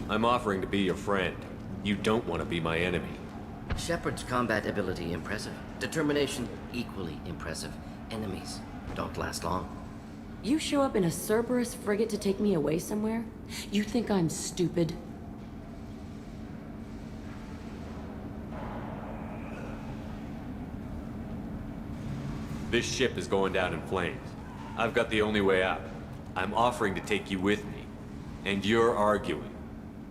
I'm offering to be your friend. You don't want to be my enemy. Sherpard's combat ability impressive. Determination equally impressive. Enemies don't last long. You show up in a Cerberus frigate to take me away somewhere? You think I'm stupid? This ship is going down in flames. I've got the only way out. I'm offering to take you with me. And you're arguing.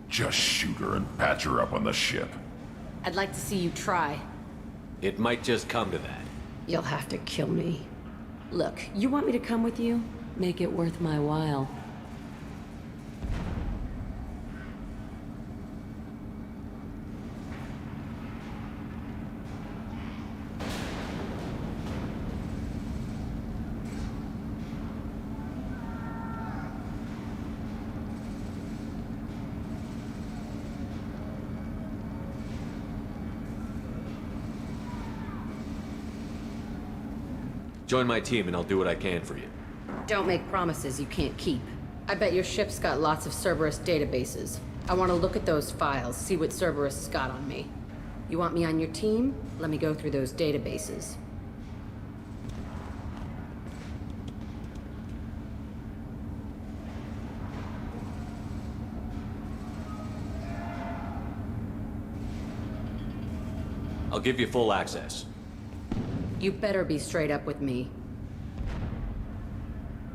Just shoot her and patch her up on the ship. I'd like to see you try. It might just come to that. You'll have to kill me. Look, you want me to come with you? Make it worth my while. Join my team and I'll do what I can for you. Don't make promises you can't keep. I bet your ship's got lots of Cerberus databases. I want to look at those files, see what Cerberus has got on me. You want me on your team? Let me go through those databases. I'll give you full access. You better be straight up with me.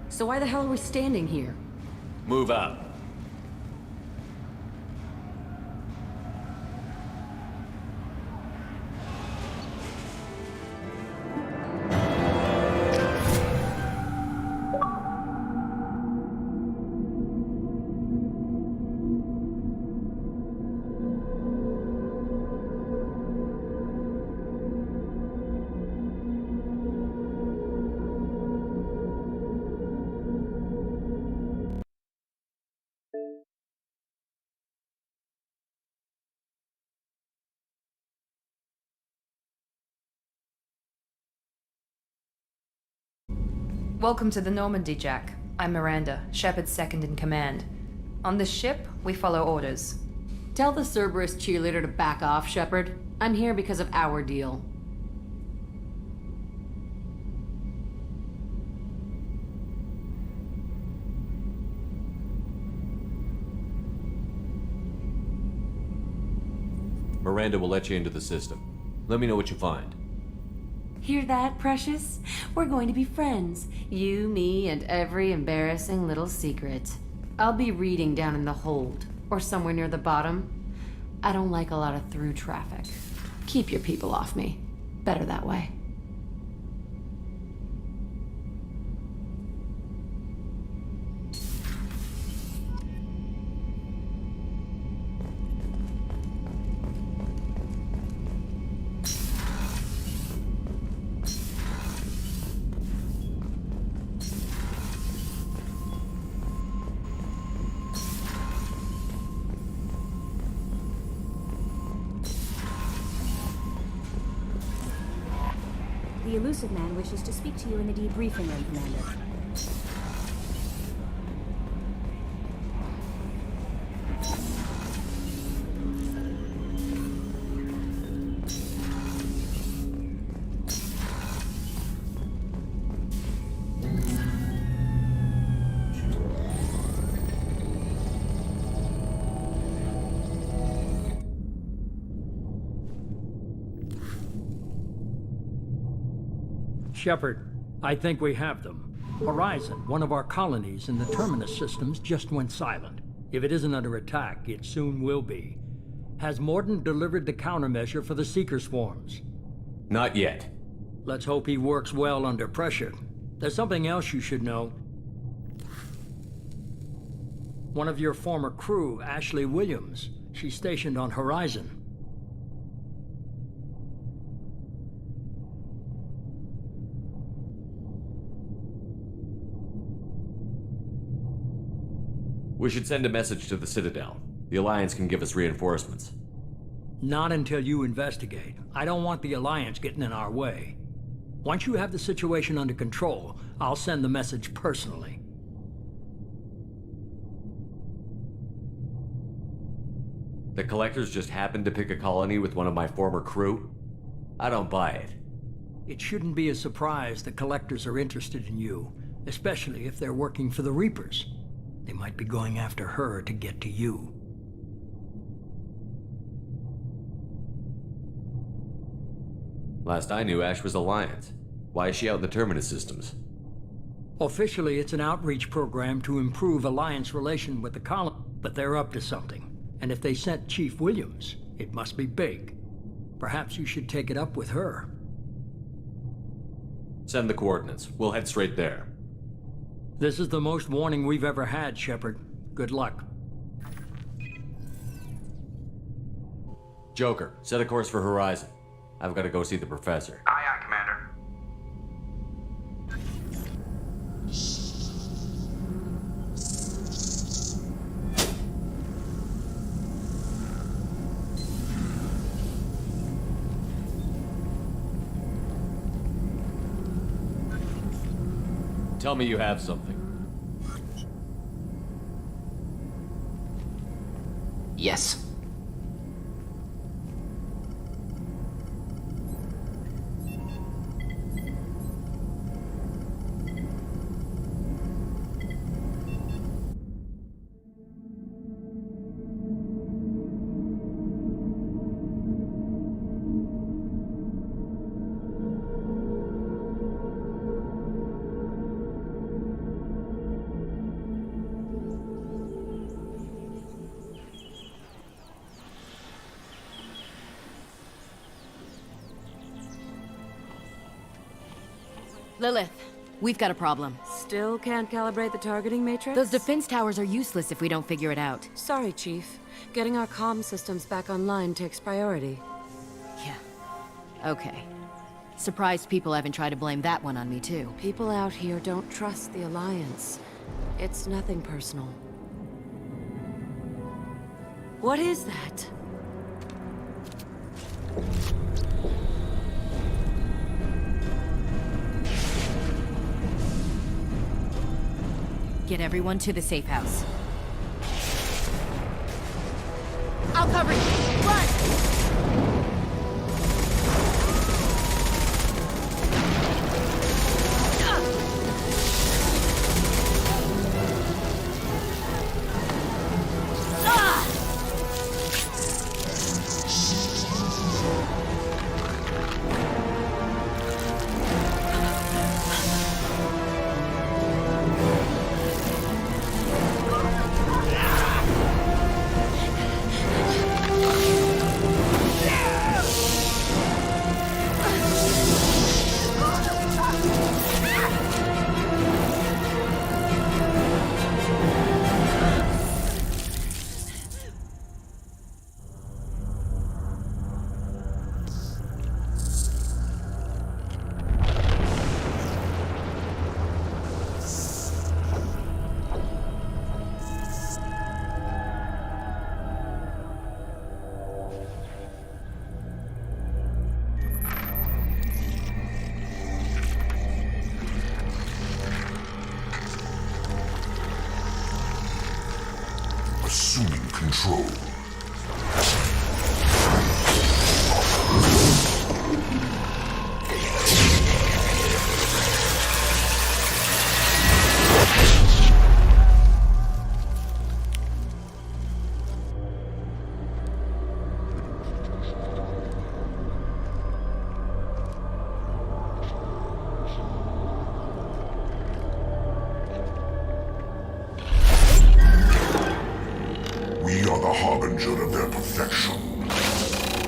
So why the hell are we standing here? Move out. Welcome to the Normandy, Jack. I'm Miranda, Sherpard's second in command. On this ship, we follow orders. Tell the Cerberus cheerleader to back off, Sherpard. I'm here because of our deal. Miranda will let you into the system. Let me know what you find. Hear that, Precious? We're going to be friends. You, me, and every embarrassing little secret. I'll be reading down in the hold, or somewhere near the bottom. I don't like a lot of through traffic. Keep your people off me. Better that way. The elusive man wishes to speak to you in the debriefing room, Commander. Sherpard, I think we have them. Horizon, one of our colonies in the Terminus systems, just went silent. If it isn't under attack, it soon will be. Has Mordin delivered the countermeasure for the Seeker swarms? Not yet. Let's hope he works well under pressure. There's something else you should know. One of your former crew, Ashley Williams, she's stationed on Horizon. We should send a message to the Citadel. The Alliance can give us reinforcements. Not until you investigate. I don't want the Alliance getting in our way. Once you have the situation under control, I'll send the message personally. The Collectors just happened to pick a colony with one of my former crew? I don't buy it. It shouldn't be a surprise the Collectors are interested in you, especially if they're working for the Reapers. They might be going after her to get to you. Last I knew, Ash was Alliance. Why is she out in the Terminus systems? Officially, it's an outreach program to improve Alliance relation with the colony, but they're up to something. And if they sent Chief Williams, it must be big. Perhaps you should take it up with her. Send the coordinates. We'll head straight there. This is the most warning we've ever had, Sherpard. Good luck. Joker, set a course for Horizon. I've got to go see the Professor. Aye, aye, Commander. Tell me you have something. Yes. Lilith, we've got a problem. Still can't calibrate the targeting matrix? Those defense towers are useless if we don't figure it out. Sorry, Chief. Getting our comm systems back online takes priority. Yeah. Okay. Surprised people haven't tried to blame that one on me, too. People out here don't trust the Alliance. It's nothing personal. What is that? Get everyone to the safe house. I'll cover you! Run! Assuming control. are the harbinger of their perfection.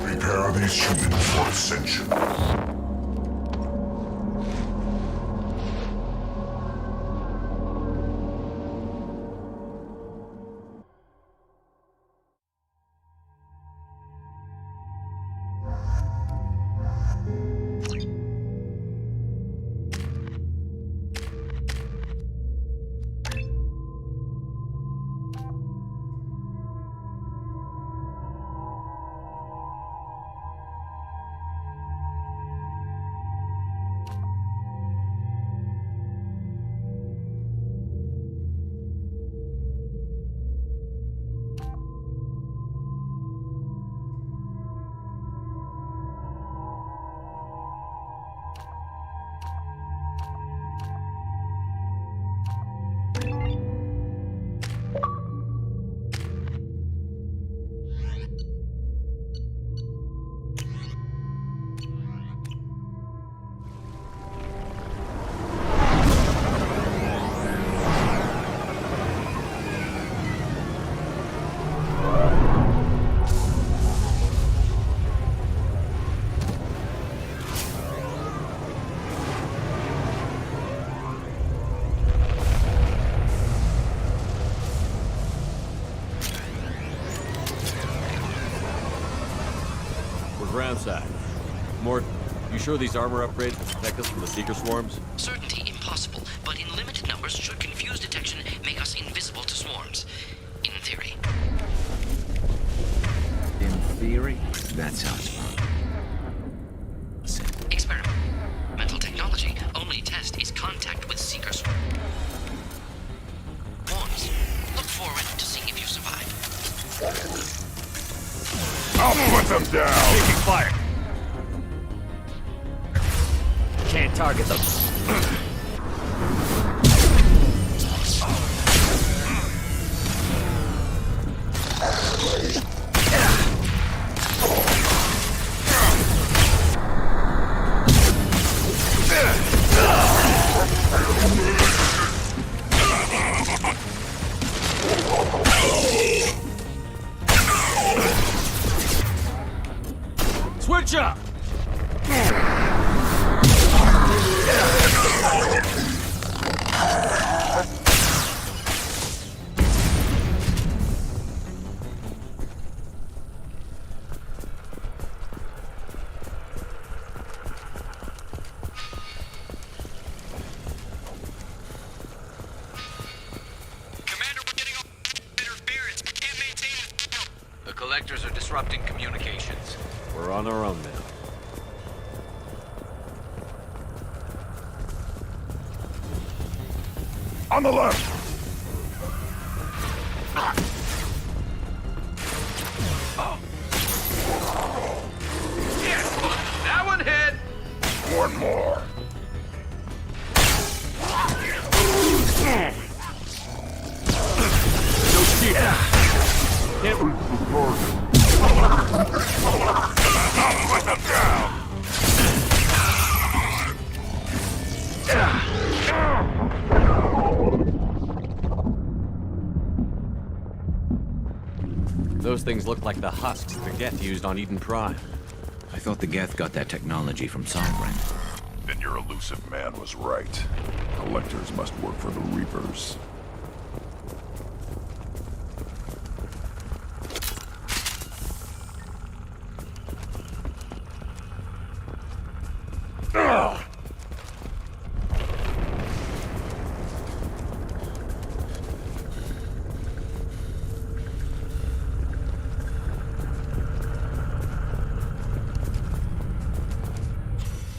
Prepare these humans for ascension. Groundside. Mort, you sure these armor upgrades will protect us from the Seeker swarms? Certainty impossible, but in limited numbers should confuse detection make us invisible to swarms. In theory. In theory, that sounds fun. Experiment. Mental technology. Only test is contact with Seeker swarm. Swarms. Look forward to see if you survive. I'll put them down! Taking fire! Can't target them. Switch up! The collectors are disrupting communications. We're on our own now. On the left! Yes! That one hit! One more. No shit! Can't... I'll put them down! Those things look like the husks the Geth used on Eden Prime. I thought the Geth got that technology from Sovereign. Then your elusive man was right. Collectors must work for the Reapers.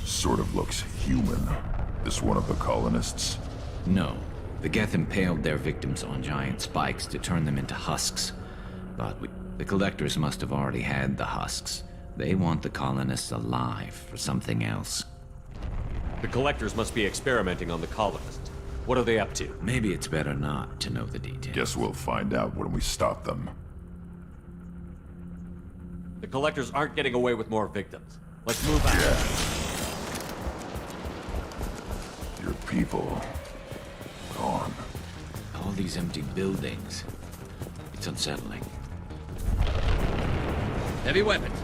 Sort of looks human. This one of the colonists? No. The Geth impaled their victims on giant spikes to turn them into husks. But the collectors must have already had the husks. They want the colonists alive for something else. The collectors must be experimenting on the colonists. What are they up to? Maybe it's better not to know the details. Guess we'll find out when we stop them. The collectors aren't getting away with more victims. Let's move out. Yeah. Your people... gone. All these empty buildings. It's unsettling. Heavy weapons.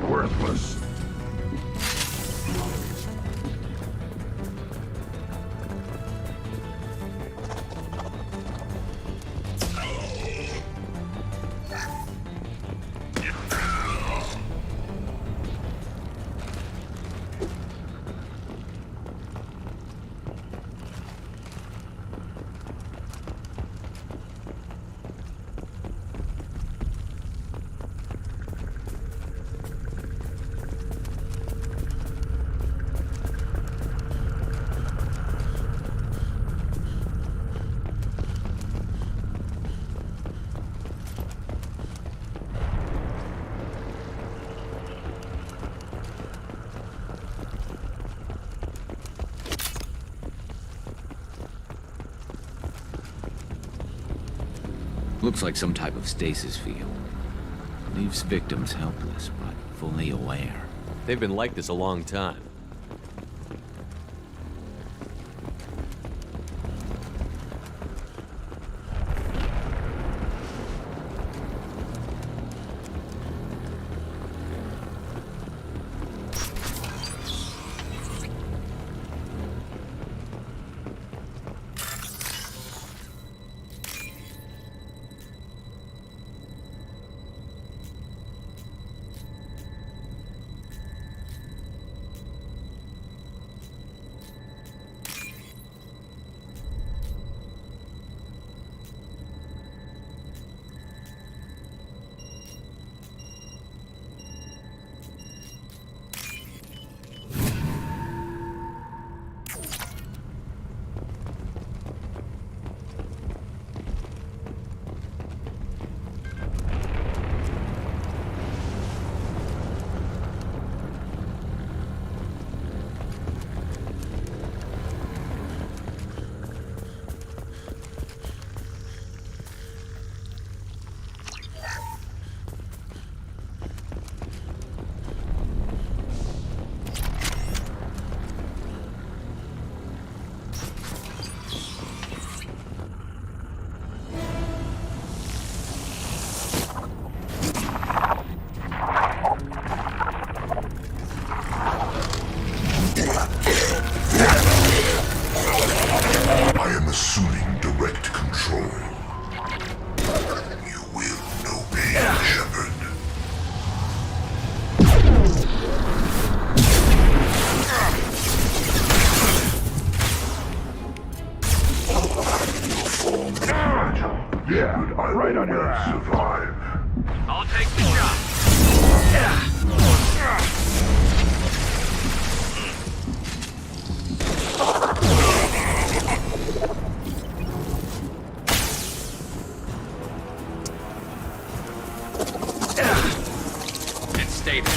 Worthless. Looks like some type of stasis field. Leaves victims helpless, but fully aware. They've been like this a long time. Right on your ass. Survive. I'll take the shot. And stay there.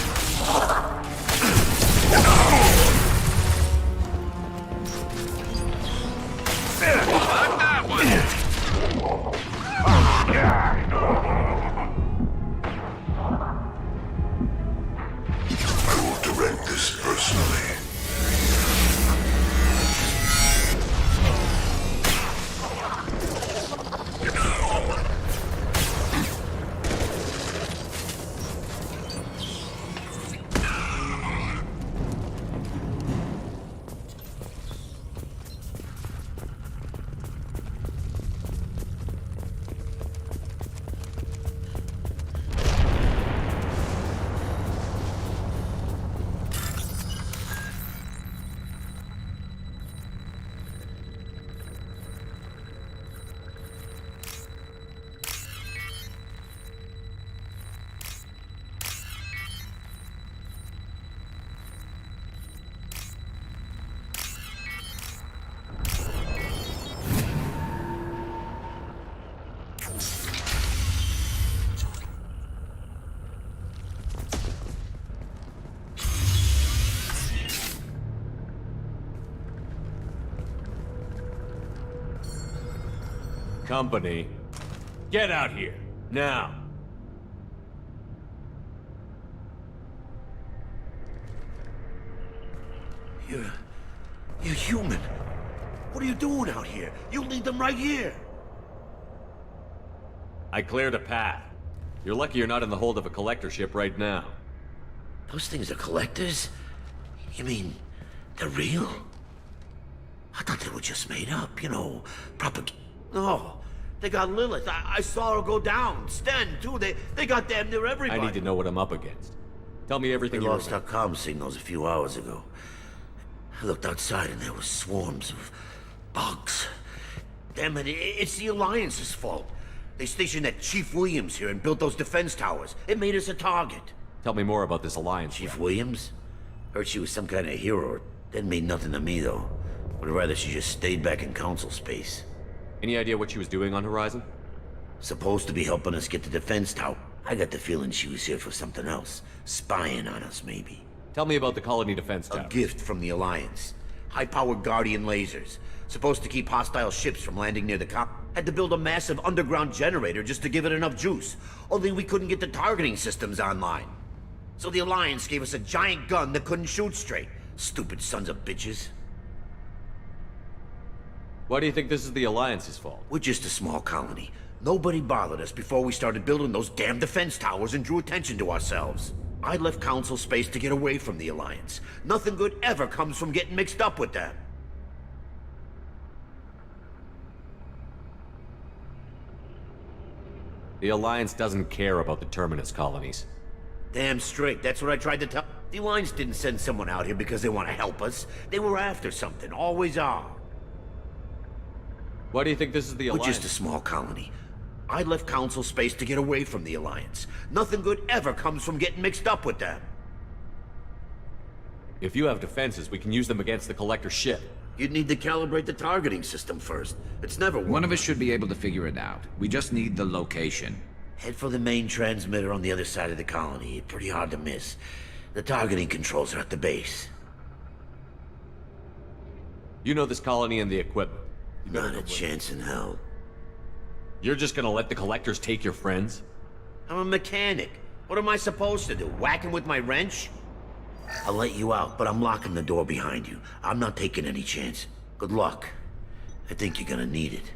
Fuck that one. I will direct this personally. Company, get out here, now! You're human. What are you doing out here? You lead them right here. I cleared a path. You're lucky you're not in the hold of a collector ship right now. Those things are collectors? You mean, they're real? I thought they were just made up, you know, No, they got Lilith. I saw her go down. Sten, too. They got damn near everybody. I need to know what I'm up against. Tell me everything We you lost our remember. comm signals a few hours ago. I looked outside and there were swarms of bugs. Damn it, it's the Alliance's fault. They stationed that Chief Williams here and built those defense towers. It made us a target. Tell me more about this Alliance. Chief Williams? Heard she was some kind of hero. Didn't mean nothing to me, though. Would rather she just stayed back in Council space. Any idea what she was doing on Horizon? Supposed to be helping us get the defense tower. I got the feeling she was here for something else. Spying on us, maybe. Tell me about the Colony Defense Tower. A gift from the Alliance. High-powered Guardian lasers. Supposed to keep hostile ships from landing near the cop. Had to build a massive underground generator just to give it enough juice. Only we couldn't get the targeting systems online. So the Alliance gave us a giant gun that couldn't shoot straight. Stupid sons of bitches. Why do you think this is the Alliance's fault? We're just a small colony. Nobody bothered us before we started building those damn defense towers and drew attention to ourselves. I left Council space to get away from the Alliance. Nothing good ever comes from getting mixed up with them. The Alliance doesn't care about the Terminus colonies. Damn straight, that's what I tried to tell. The Alliance didn't send someone out here because they want to help us. They were after something, always are. Why do you think this is the Alliance? We're just a small colony. I left Council space to get away from the Alliance. Nothing good ever comes from getting mixed up with them. If you have defenses, we can use them against the Collector ship. You'd need to calibrate the targeting system first. It's never worked. One of us should be able to figure it out. We just need the location. Head for the main transmitter on the other side of the colony. Pretty hard to miss. The targeting controls are at the base. You know this colony and the equipment. Not a chance in hell. You're just gonna let the Collectors take your friends? I'm a mechanic. What am I supposed to do? Whack him with my wrench? I'll let you out, but I'm locking the door behind you. I'm not taking any chance. Good luck. I think you're gonna need it.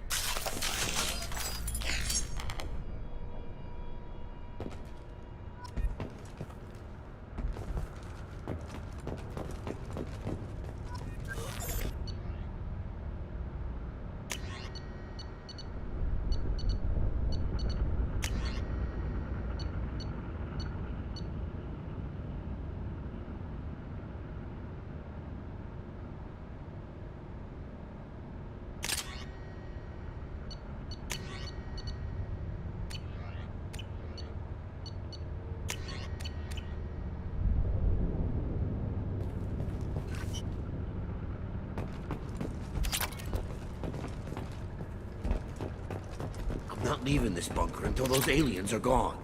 I'm not leaving this bunker until those aliens are gone.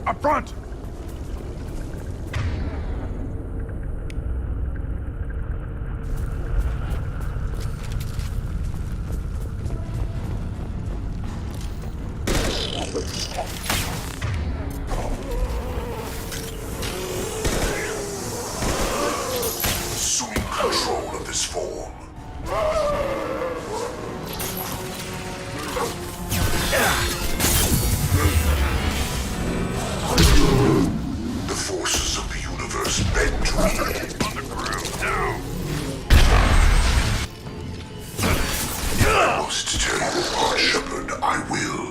Up front! Assuming control of this form. The forces of the universe bend to me. On the ground now. I must tear you apart, Sherpard. I will.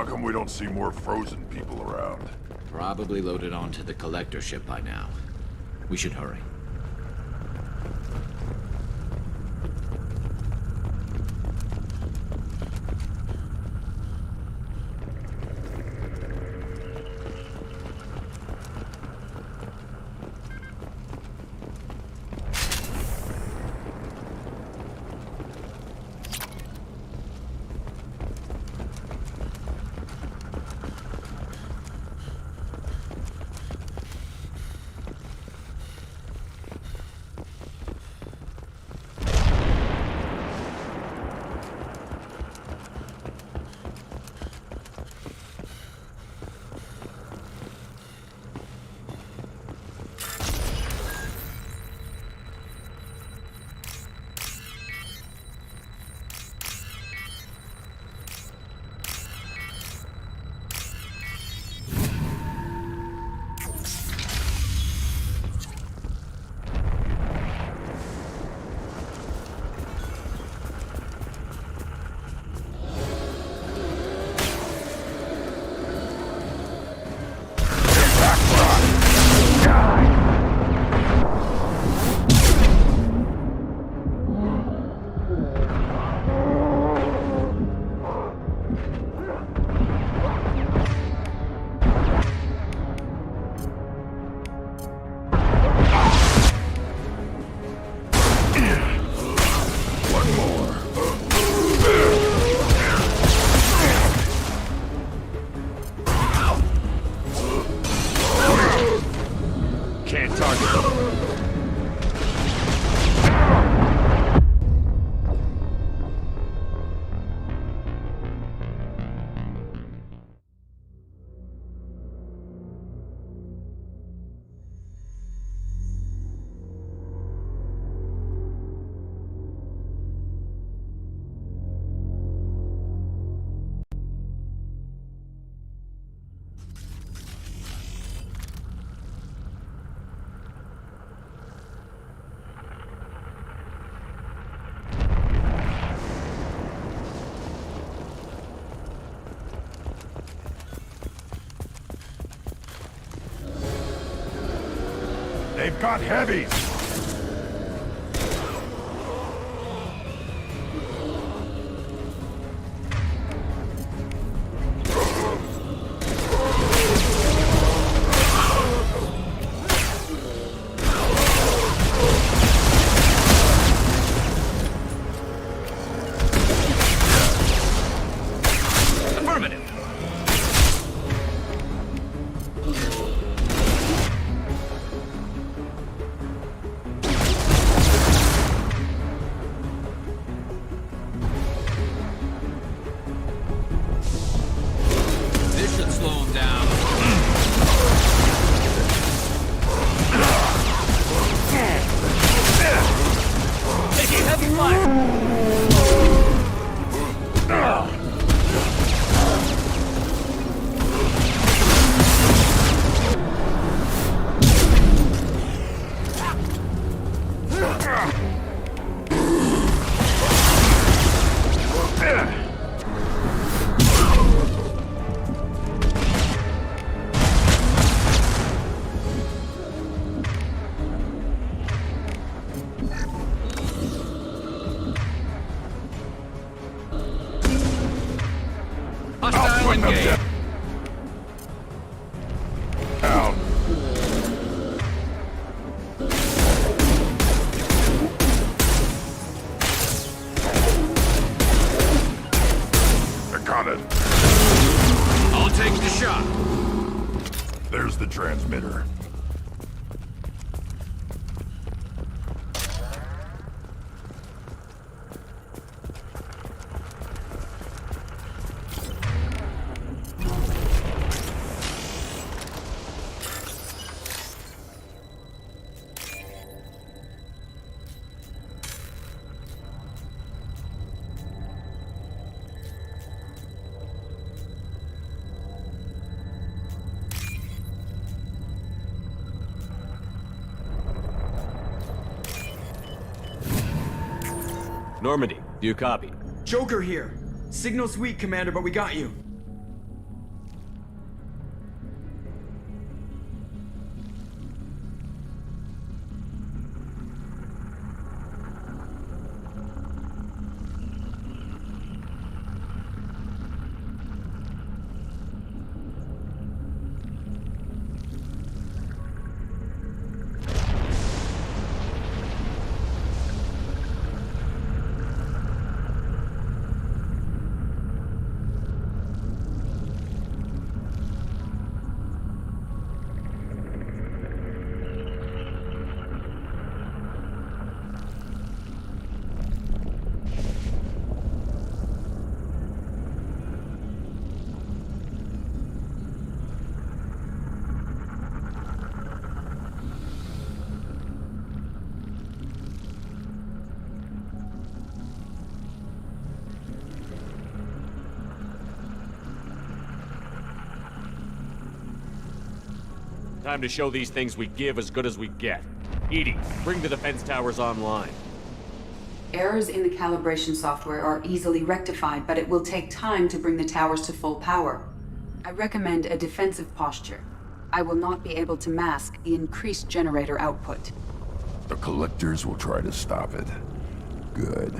come we don't see more frozen people around? Probably loaded onto the collector ship by now. We should hurry. They've got heavies! I'll take the shot. There's the transmitter. Normandy, do you copy? Joker here. Signal's weak, Commander, but we got you. Time to show these things we give as good as we get. Edie, bring the defense towers online. Errors in the calibration software are easily rectified, but it will take time to bring the towers to full power. I recommend a defensive posture. I will not be able to mask the increased generator output. The collectors will try to stop it. Good.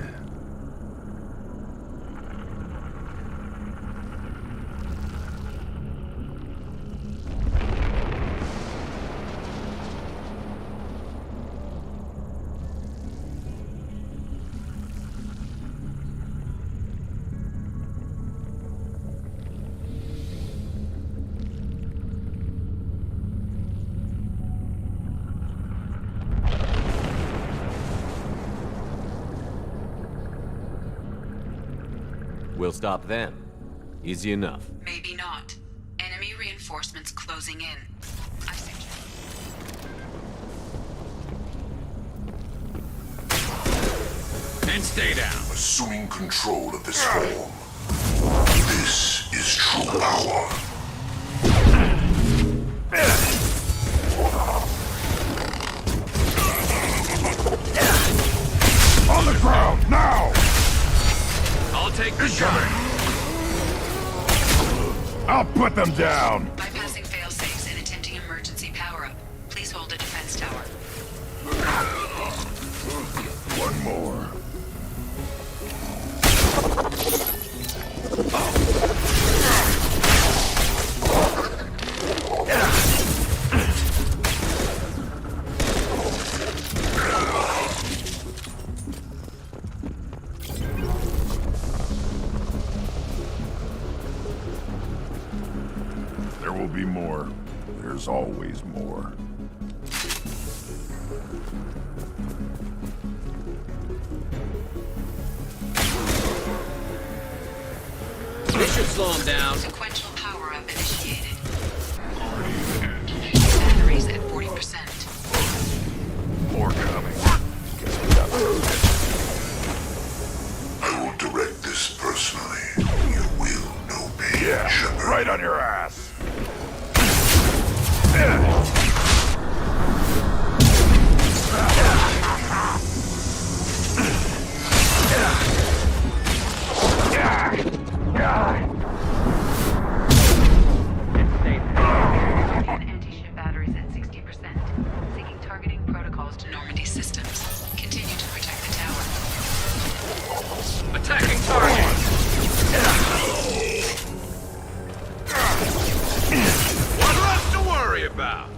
We'll stop them. Easy enough. Maybe not. Enemy reinforcements closing in. I suggest... And stay down. Assuming control of this form. This is true power. On the ground, now! I'll take the shot. I'll put them down! Bypassing fail-safes and attempting emergency power-up. Please hold a defense tower. One more. There will be more. There's always more. This should slow him down. Sequential power-up initiated. Batteries at 40%. More coming. I will direct this personally. You will obey, Yeah, Sherpard. right on your ass. Anti-ship batteries at 60%. Seeking targeting protocols to Normandy systems. Continue to protect the tower. Attacking target. One less to worry about.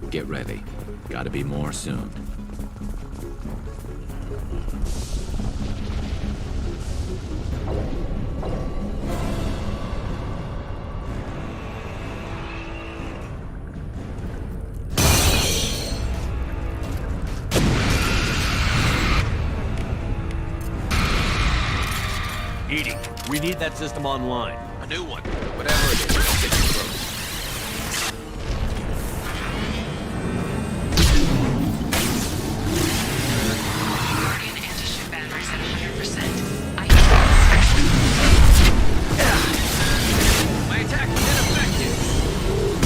Get ready. Gotta be more soon. Edie, we need that system online. A new one. Whatever it is, I'll get you through. Guardian anti-ship batteries at 100%. My attack was ineffective.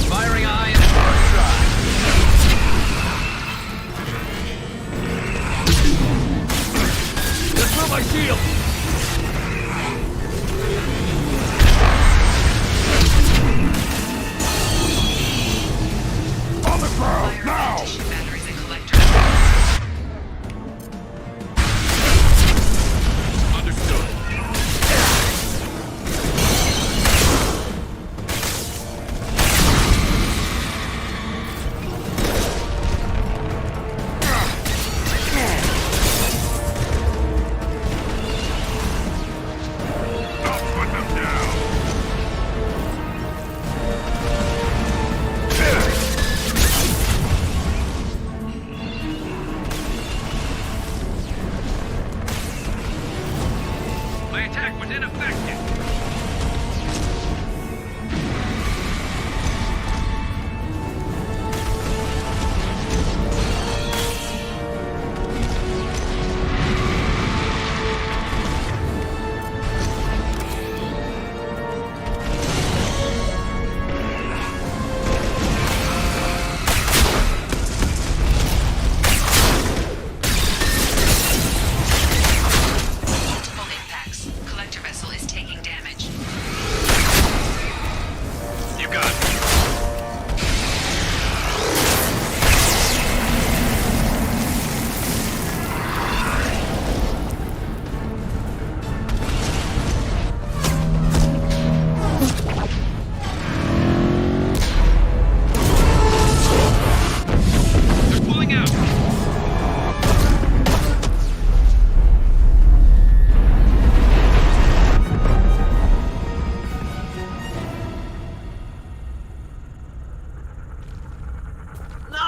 Firing eye and first try. Just throw my shield!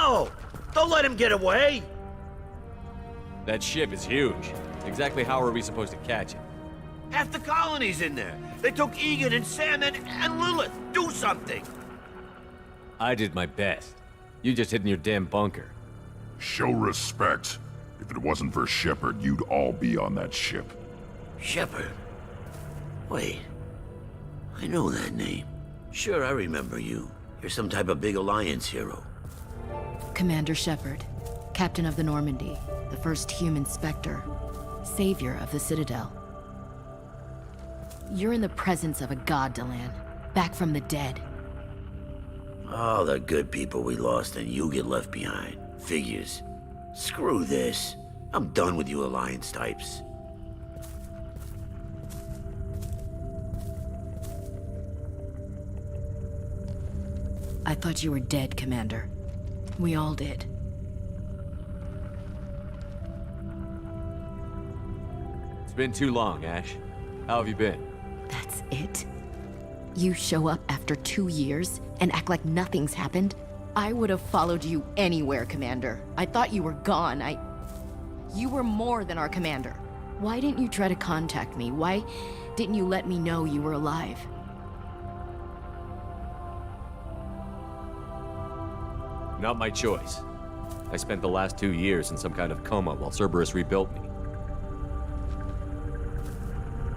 No! Don't let him get away! That ship is huge. Exactly how are we supposed to catch it? Half the colony's in there. They took Egan and Sam and Lilith. Do something! I did my best. You just hid in your damn bunker. Show respect. If it wasn't for Sherpard, you'd all be on that ship. Sherpard? Wait. I know that name. Sure, I remember you. You're some type of big Alliance hero. Commander Sherpard, Captain of the Normandy, the first human Spectre, savior of the Citadel. You're in the presence of a god, Delan, back from the dead. All the good people we lost and you get left behind. Figures. Screw this. I'm done with you Alliance types. I thought you were dead, Commander. We all did. It's been too long, Ash. How have you been? That's it? You show up after 2 years and act like nothing's happened? I would have followed you anywhere, Commander. I thought you were gone. You were more than our commander. Why didn't you try to contact me? Why didn't you let me know you were alive? Not my choice. I spent the last 2 years in some kind of coma while Cerberus rebuilt me.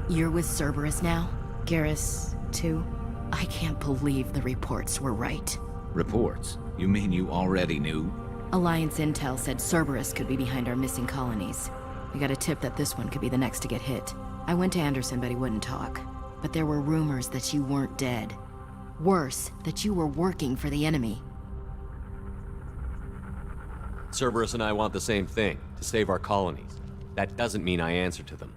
You're with Cerberus now? Garrus, too? I can't believe the reports were right. Reports? You mean you already knew? Alliance intel said Cerberus could be behind our missing colonies. We got a tip that this one could be the next to get hit. I went to Anderson, but he wouldn't talk. But there were rumors that you weren't dead. Worse, that you were working for the enemy. Cerberus and I want the same thing, to save our colonies. That doesn't mean I answer to them.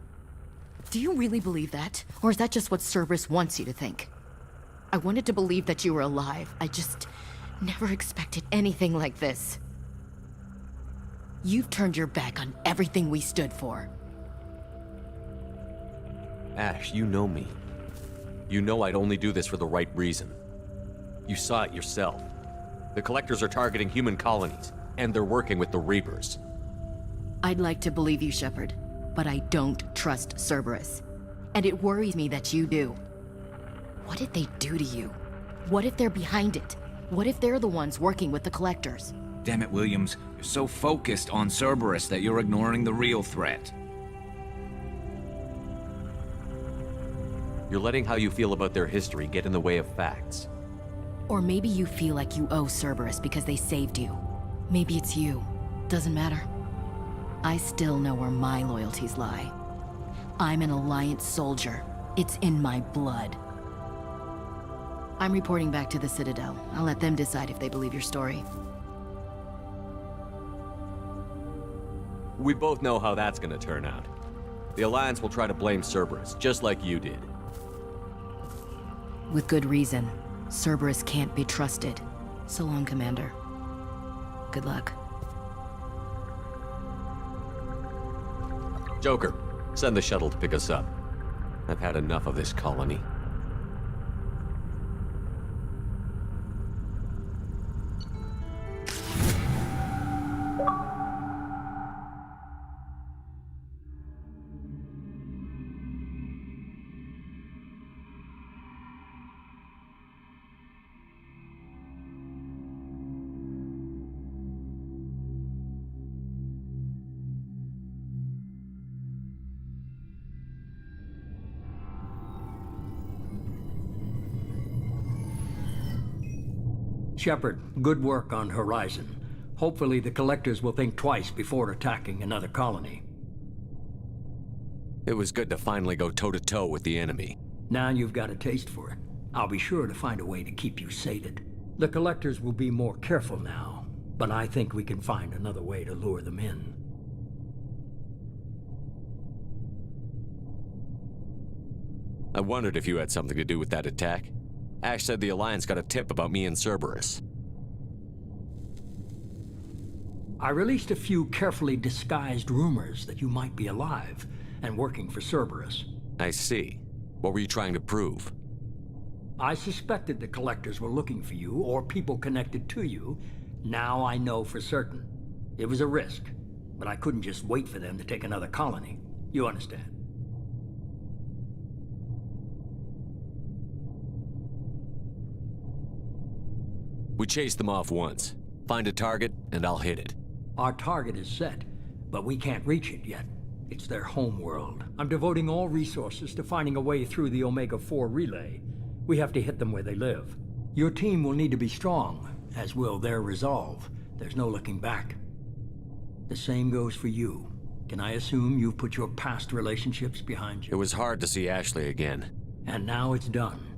Do you really believe that? Or is that just what Cerberus wants you to think? I wanted to believe that you were alive. I just never expected anything like this. You've turned your back on everything we stood for. Ash, you know me. You know I'd only do this for the right reason. You saw it yourself. The Collectors are targeting human colonies, and they're working with the Reapers. I'd like to believe you, Sherpard, but I don't trust Cerberus. And it worries me that you do. What did they do to you? What if they're behind it? What if they're the ones working with the Collectors? Damn it, Williams. You're so focused on Cerberus that you're ignoring the real threat. You're letting how you feel about their history get in the way of facts. Or maybe you feel like you owe Cerberus because they saved you. Maybe it's you. Doesn't matter. I still know where my loyalties lie. I'm an Alliance soldier. It's in my blood. I'm reporting back to the Citadel. I'll let them decide if they believe your story. We both know how that's gonna turn out. The Alliance will try to blame Cerberus, just like you did. With good reason. Cerberus can't be trusted. So long, Commander. Good luck. Joker, send the shuttle to pick us up. I've had enough of this colony. Sherpard, good work on Horizon. Hopefully the Collectors will think twice before attacking another colony. It was good to finally go toe-to-toe with the enemy. Now you've got a taste for it. I'll be sure to find a way to keep you sated. The Collectors will be more careful now, but I think we can find another way to lure them in. I wondered if you had something to do with that attack. Ash said the Alliance got a tip about me and Cerberus. I released a few carefully disguised rumors that you might be alive and working for Cerberus. I see. What were you trying to prove? I suspected the Collectors were looking for you, or people connected to you, Now I know for certain. It was a risk, but I couldn't just wait for them to take another colony. You understand? We chased them off once. Find a target, and I'll hit it. Our target is set, but we can't reach it yet. It's their home world. I'm devoting all resources to finding a way through the Omega-4 relay. We have to hit them where they live. Your team will need to be strong, as will their resolve. There's no looking back. The same goes for you. Can I assume you've put your past relationships behind you? It was hard to see Ashley again. And now it's done.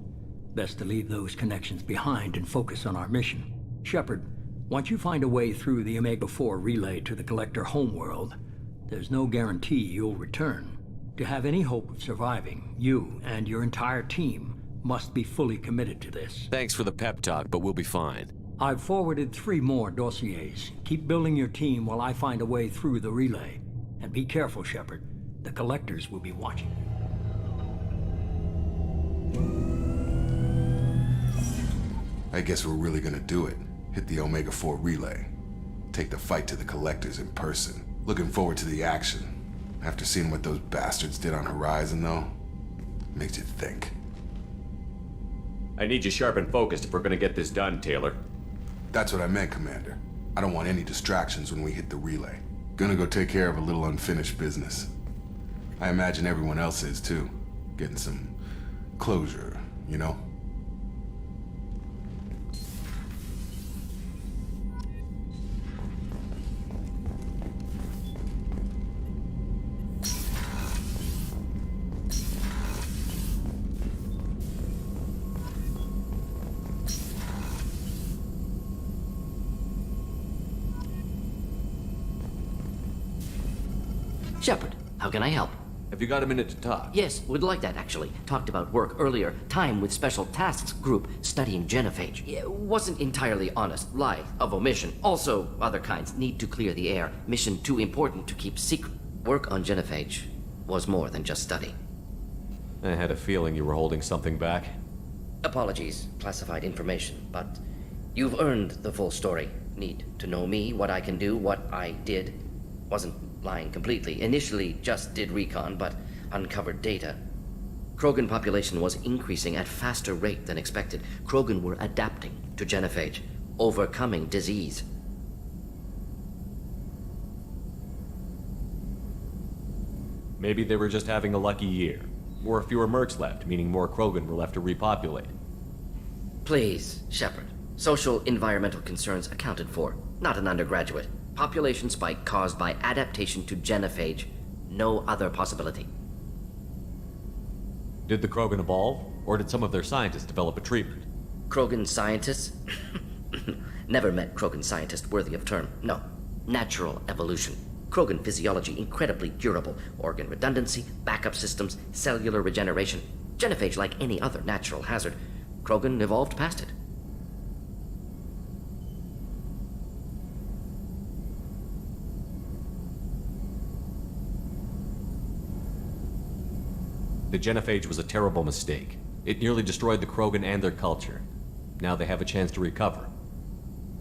Best to leave those connections behind and focus on our mission. Sherpard, once you find a way through the Omega-4 relay to the Collector homeworld, there's no guarantee you'll return. To have any hope of surviving, you and your entire team must be fully committed to this. Thanks for the pep talk, but we'll be fine. I've forwarded 3 more dossiers. Keep building your team while I find a way through the relay. And be careful, Sherpard. The Collectors will be watching. I guess we're really gonna do it. Hit the Omega-4 relay. Take the fight to the Collectors in person. Looking forward to the action. After seeing what those bastards did on Horizon, though, makes you think. I need you sharp and focused if we're gonna get this done, Taylor. That's what I meant, Commander. I don't want any distractions when we hit the relay. Gonna go take care of a little unfinished business. I imagine everyone else is, too. Getting some closure, you know? Sherpard, how can I help? Have you got a minute to talk? Yes, would like that, actually. Talked about work earlier. Time with Special Tasks Group studying genophage. Yeah, wasn't entirely honest. Lie of omission. Also, other kinds. Need to clear the air. Mission too important to keep secret. Work on genophage was more than just study. I had a feeling you were holding something back. Apologies, classified information, but you've earned the full story. Need to know me, what I can do, what I did. Wasn't lying completely. Initially just did recon, but uncovered data. Krogan population was increasing at faster rate than expected. Krogan were adapting to genophage, overcoming disease. Maybe they were just having a lucky year. Or fewer mercs left, meaning more Krogan were left to repopulate. Please, Sherpard. Social environmental concerns accounted for. Not an undergraduate. Population spike caused by adaptation to genophage. No other possibility. Did the Krogan evolve, or did some of their scientists develop a treatment? Krogan scientists? Never met Krogan scientist worthy of term. No. Natural evolution. Krogan physiology incredibly durable. Organ redundancy, backup systems, cellular regeneration. Genophage like any other natural hazard. Krogan evolved past it. The genophage was a terrible mistake. It nearly destroyed the Krogan and their culture. Now they have a chance to recover.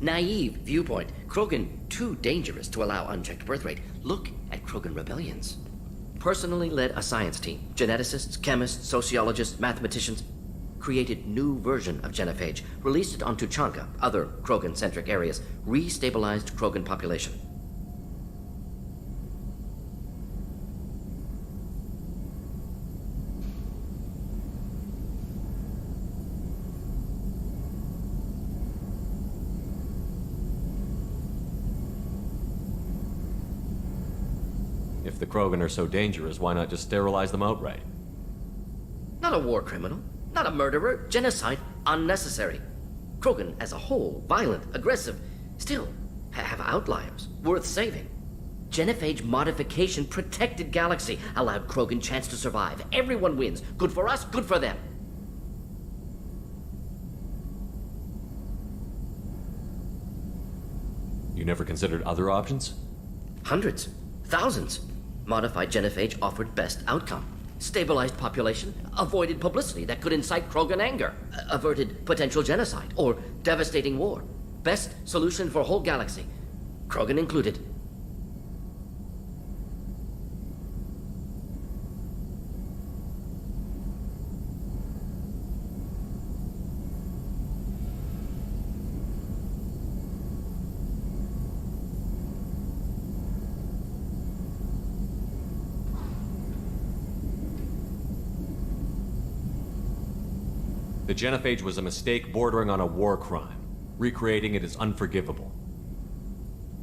Naive viewpoint. Krogan too dangerous to allow unchecked birth rate. Look at Krogan rebellions. Personally led a science team. Geneticists, chemists, sociologists, mathematicians. Created new version of genophage. Released it onto Chanka, other Krogan-centric areas. Restabilized Krogan population. If the Krogan are so dangerous, why not just sterilize them outright? Not a war criminal, not a murderer, genocide, unnecessary. Krogan as a whole, violent, aggressive, still have outliers, worth saving. Genophage modification protected galaxy, allowed Krogan chance to survive. Everyone wins. Good for us, good for them. You never considered other options? Hundreds, thousands. Modified genophage offered best outcome. Stabilized population, avoided publicity that could incite Krogan anger, averted potential genocide or devastating war. Best solution for whole galaxy. Krogan included. The genophage was a mistake bordering on a war crime. Recreating it is unforgivable.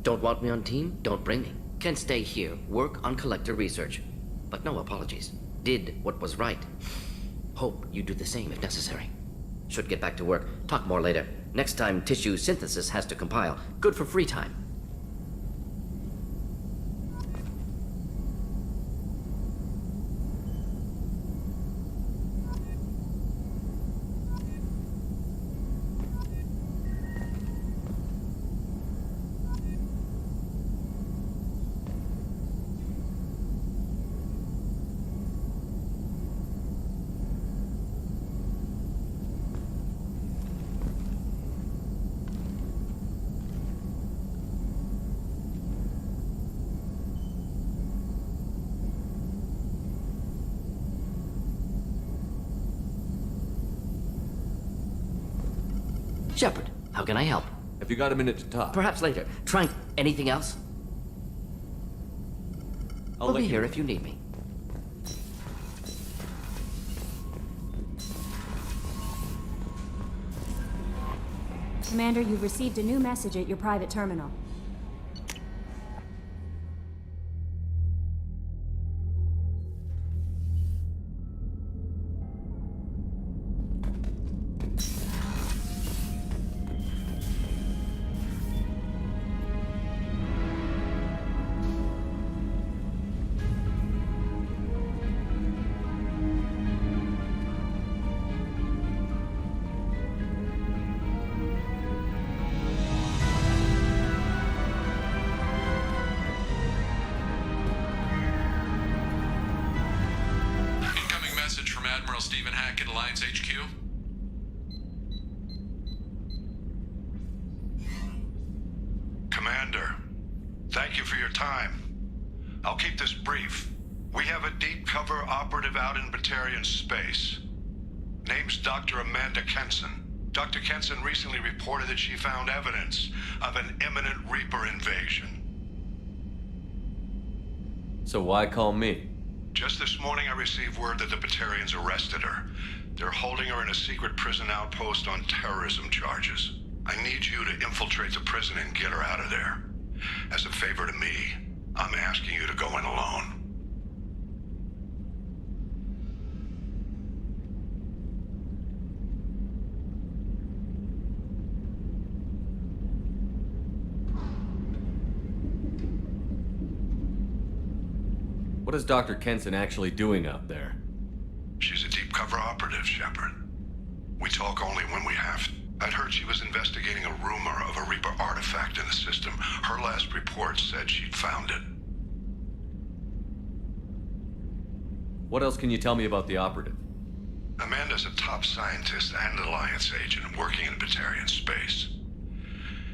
Don't want me on team? Don't bring me. Can stay here, work on collector research. But no apologies. Did what was right. Hope you do the same if necessary. Should get back to work. Talk more later. Next time tissue synthesis has to compile. Good for free time. Sherpard, how can I help? Have you got a minute to talk? Perhaps later. Try anything else? I'll be here know. if you need me. Commander, you've received a new message at your private terminal. Stephen Hackett, Alliance HQ. Commander, thank you for your time. I'll keep this brief. We have a deep cover operative out in Batarian space. Name's Dr. Amanda Kenson. Dr. Kenson recently reported that she found evidence of an imminent Reaper invasion. So why call me? Just this morning I received word that the Batarians arrested her. They're holding her in a secret prison outpost on terrorism charges. I need you to infiltrate the prison and get her out of there. As a favor to me, I'm asking you to go in alone. What is Dr. Kenson actually doing out there? She's a deep cover operative, Sherpard. We talk only when we have to. I'd heard she was investigating a rumor of a Reaper artifact in the system. Her last report said she'd found it. What else can you tell me about the operative? Amanda's a top scientist and Alliance agent working in Batarian space.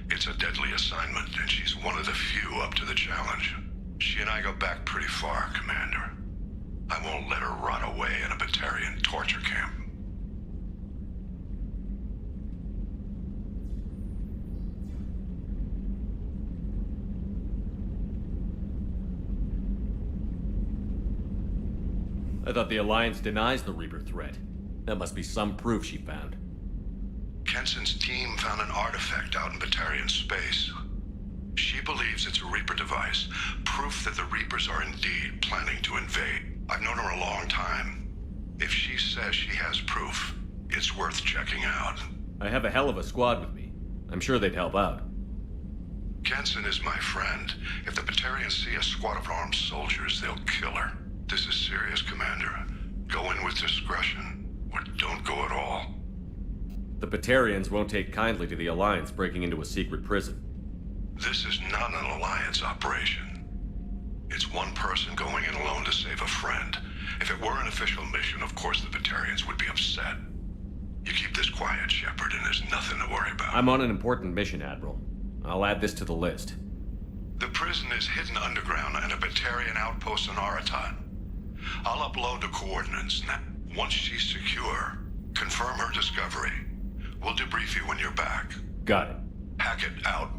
It's a deadly assignment, and she's one of the few up to the challenge. She and I go back pretty far, Commander. I won't let her rot away in a Batarian torture camp. I thought the Alliance denies the Reaper threat. That must be some proof she found. Kenson's team found an artifact out in Batarian space. She believes it's a Reaper device, proof that the Reapers are indeed planning to invade. I've known her a long time. If she says she has proof, it's worth checking out. I have a hell of a squad with me. I'm sure they'd help out. Kenson is my friend. If the Batarians see a squad of armed soldiers, they'll kill her. This is serious, Commander. Go in with discretion, or don't go at all. The Batarians won't take kindly to the Alliance breaking into a secret prison. This is not an Alliance operation. It's one person going in alone to save a friend. If it were an official mission, of course the Batarians would be upset. You keep this quiet, Sherpard, and there's nothing to worry about. I'm on an important mission, Admiral. I'll add this to the list. The prison is hidden underground in a Batarian outpost on Aratan. I'll upload the coordinates now. Once she's secure, confirm her discovery. We'll debrief you when you're back. Got it. Hackett out.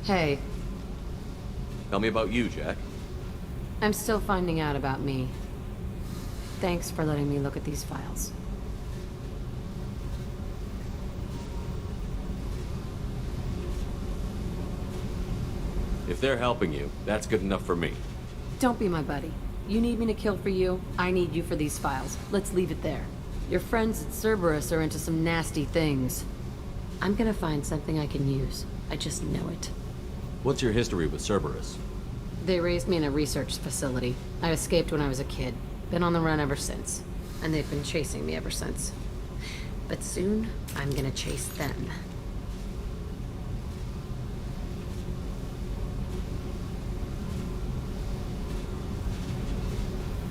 Hey. Tell me about you, Jack. I'm still finding out about me. Thanks for letting me look at these files. If they're helping you, that's good enough for me. Don't be my buddy. You need me to kill for you, I need you for these files. Let's leave it there. Your friends at Cerberus are into some nasty things. I'm gonna find something I can use. I just know it. What's your history with Cerberus? They raised me in a research facility. I escaped when I was a kid. Been on the run ever since. And they've been chasing me ever since. But soon, I'm gonna chase them.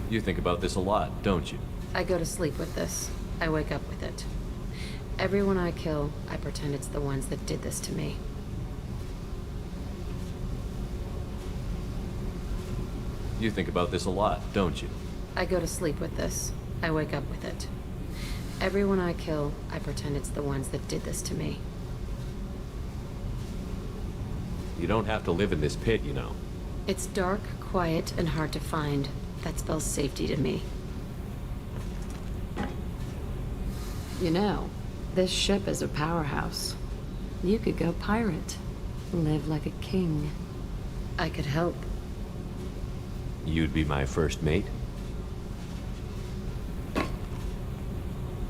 You think about this a lot, don't you? I go to sleep with this. I wake up with it. Everyone I kill, I pretend it's the ones that did this to me. You think about this a lot, don't you? I go to sleep with this. I wake up with it. Everyone I kill, I pretend it's the ones that did this to me. You don't have to live in this pit, you know. It's dark, quiet, and hard to find. That spells safety to me. You know, this ship is a powerhouse. You could go pirate. Live like a king. I could help. You'd be my first mate?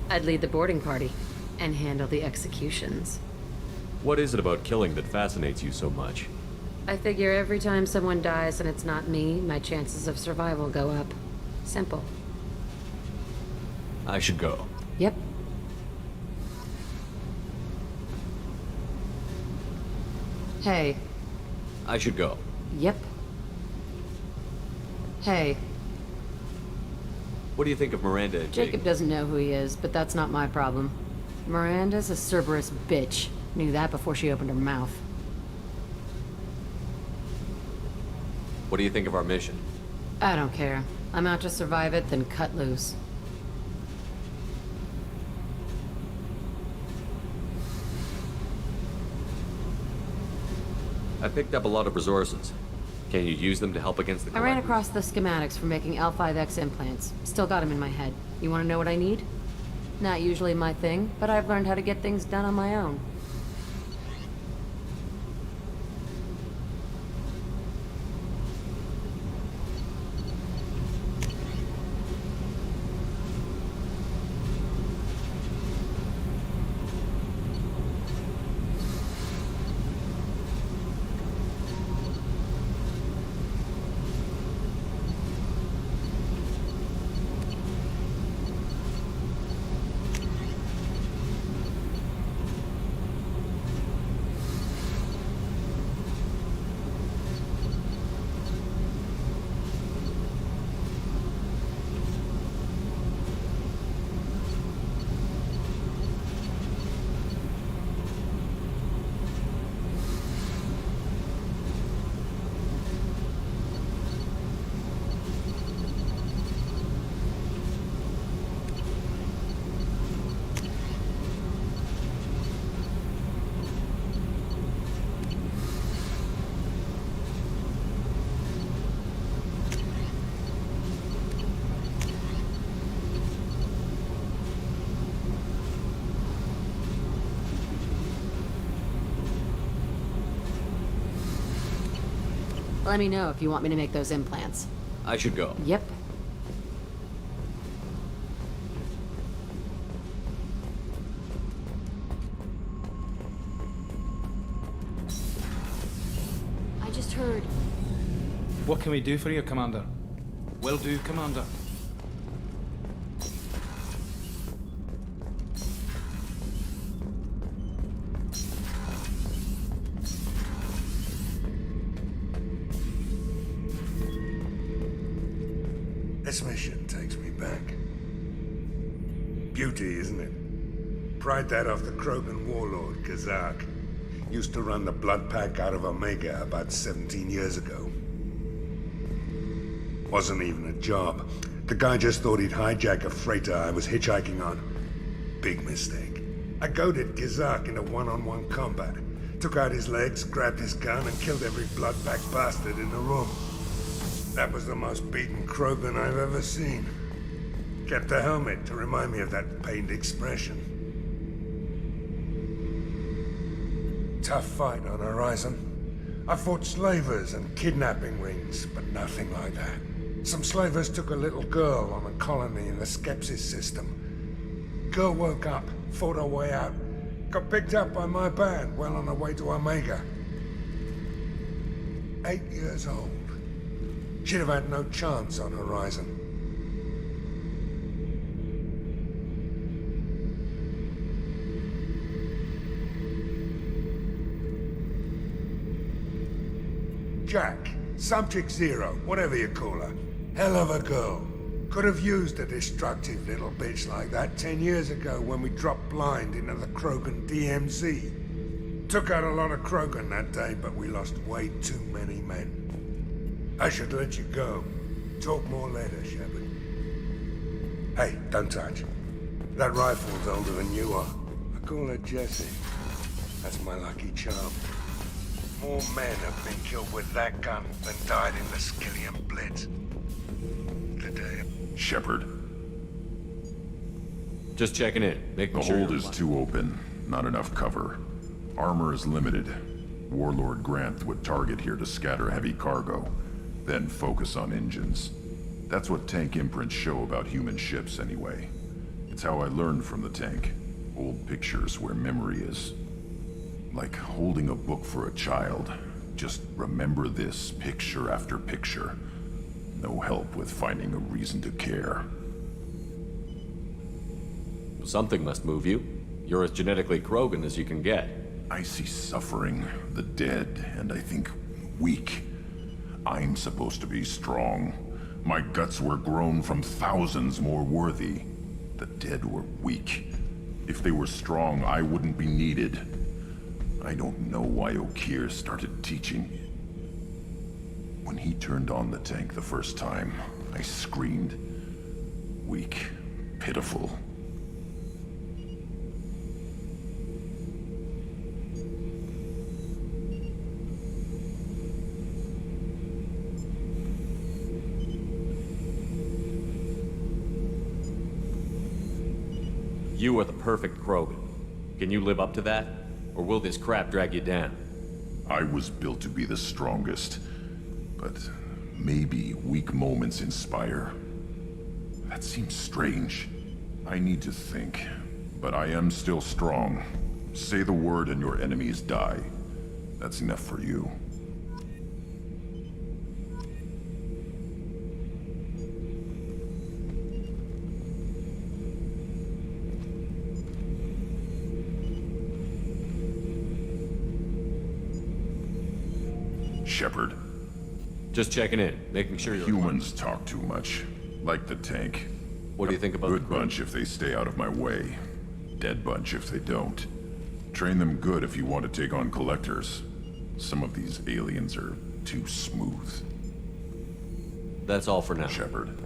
I'd lead the boarding party and handle the executions. What is it about killing that fascinates you so much? I figure every time someone dies and it's not me, my chances of survival go up. Simple. I should go. Yep. Hey. I should go. Yep. Hey. What do you think of Miranda and Jacob doesn't know who he is, but that's not my problem. Miranda's a Cerberus bitch. Knew that before she opened her mouth. What do you think of our mission? I don't care. I'm out to survive it, then cut loose. I picked up a lot of resources. Can you use them to help against the I ran Collectors? across the schematics for making L5X implants. Still got them in my head. You want to know what I need? Not usually my thing, but I've learned how to get things done on my own. Let me know if you want me to make those implants. I should go. Yep. I just heard. What can we do for you, Commander? Will do, Commander. This mission takes me back. Beauty, isn't it? Pried that off the Krogan warlord, Kazak. Used to run the blood pack out of Omega about 17 years ago. Wasn't even a job. The guy just thought he'd hijack a freighter I was hitchhiking on. Big mistake. I goaded Kazak into one-on-one combat. Took out his legs, grabbed his gun, and killed every blood pack bastard in the room. That was the most beaten Krogan I've ever seen. Kept a helmet to remind me of that pained expression. Tough fight on Horizon. I fought slavers and kidnapping rings, but nothing like that. Some slavers took a little girl on a colony in the Skepsis system. Girl woke up, fought her way out, got picked up by my band well on her way to Omega. 8 years old. She'd have had no chance on Horizon. Jack, Subject Zero, whatever you call her. Hell of a girl. Could have used a destructive little bitch like that 10 years ago when we dropped blind into the Krogan DMZ. Took out a lot of Krogan that day, but we lost way too many men. I should let you go. Talk more later, Sherpard. Hey, don't touch. That rifle's older than you are. I call her Jessie. That's my lucky charm. More men have been killed with that gun than died in the Skillian Blitz. Today. Sherpard. Just checking in, making sure the hold you're is alive. too open. Not enough cover. Armor is limited. Warlord Granth would target here to scatter heavy cargo, then focus on engines. That's what tank imprints show about human ships anyway. It's how I learned from the tank. Old pictures where memory is. Like holding a book for a child. Just remember this picture after picture. No help with finding a reason to care. Something must move you. You're as genetically Krogan as you can get. I see suffering, the dead, and I think weak. I'm supposed to be strong. My guts were grown from thousands more worthy. The dead were weak. If they were strong, I wouldn't be needed. I don't know why Okeer started teaching. When he turned on the tank the first time, I screamed. Weak, pitiful. You are the perfect Krogan. Can you live up to that? Or will this crap drag you down? I was built to be the strongest. But maybe weak moments inspire. That seems strange. I need to think. But I am still strong. Say the word and your enemies die. That's enough for you. Sherpard. Just checking in, making sure you're... Humans talk too much. Like the tank. What do you think about Good bunch if they stay out of my way. Dead bunch if they don't. Train them good if you want to take on collectors. Some of these aliens are too smooth. That's all for now. Sherpard.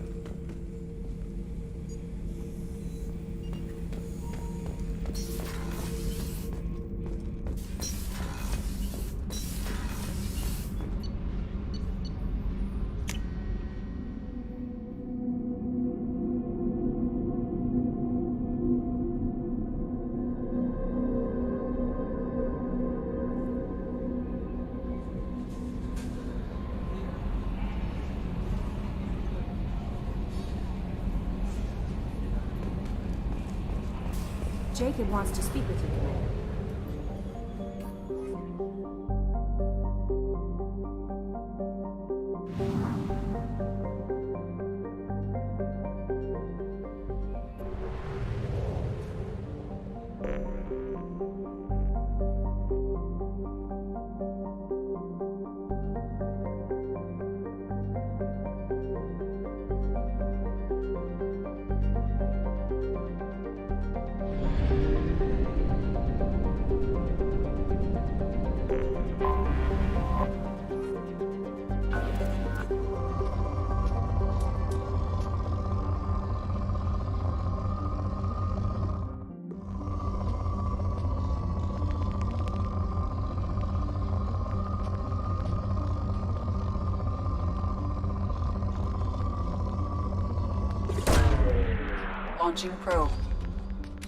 Jacob wants to speak with you, Commander. Launching probe.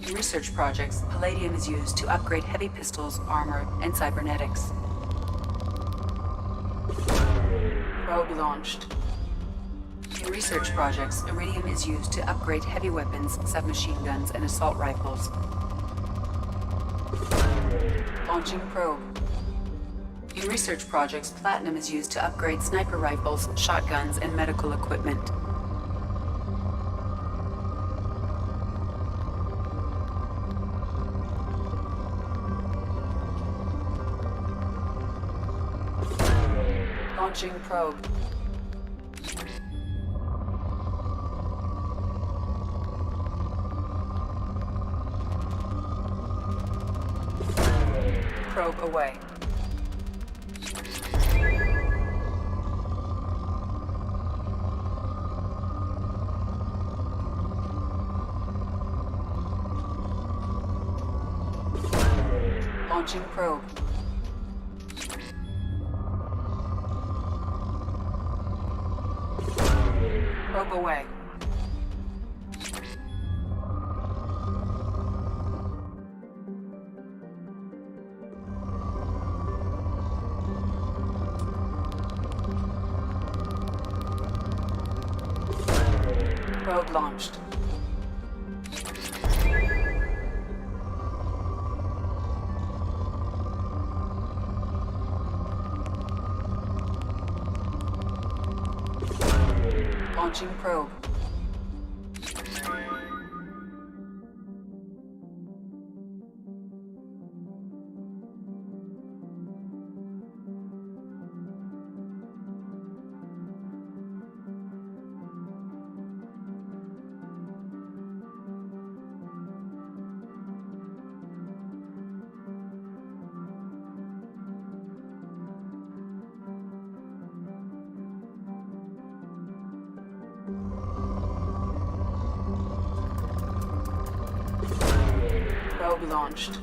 In research projects, palladium is used to upgrade heavy pistols, armor, and cybernetics. Probe launched. In research projects, iridium is used to upgrade heavy weapons, submachine guns, and assault rifles. Launching probe. In research projects, platinum is used to upgrade sniper rifles, shotguns, and medical equipment. Launching probe. Probe away. Launching probe. Probe away. Probe launched. Launching probe. Probe launched.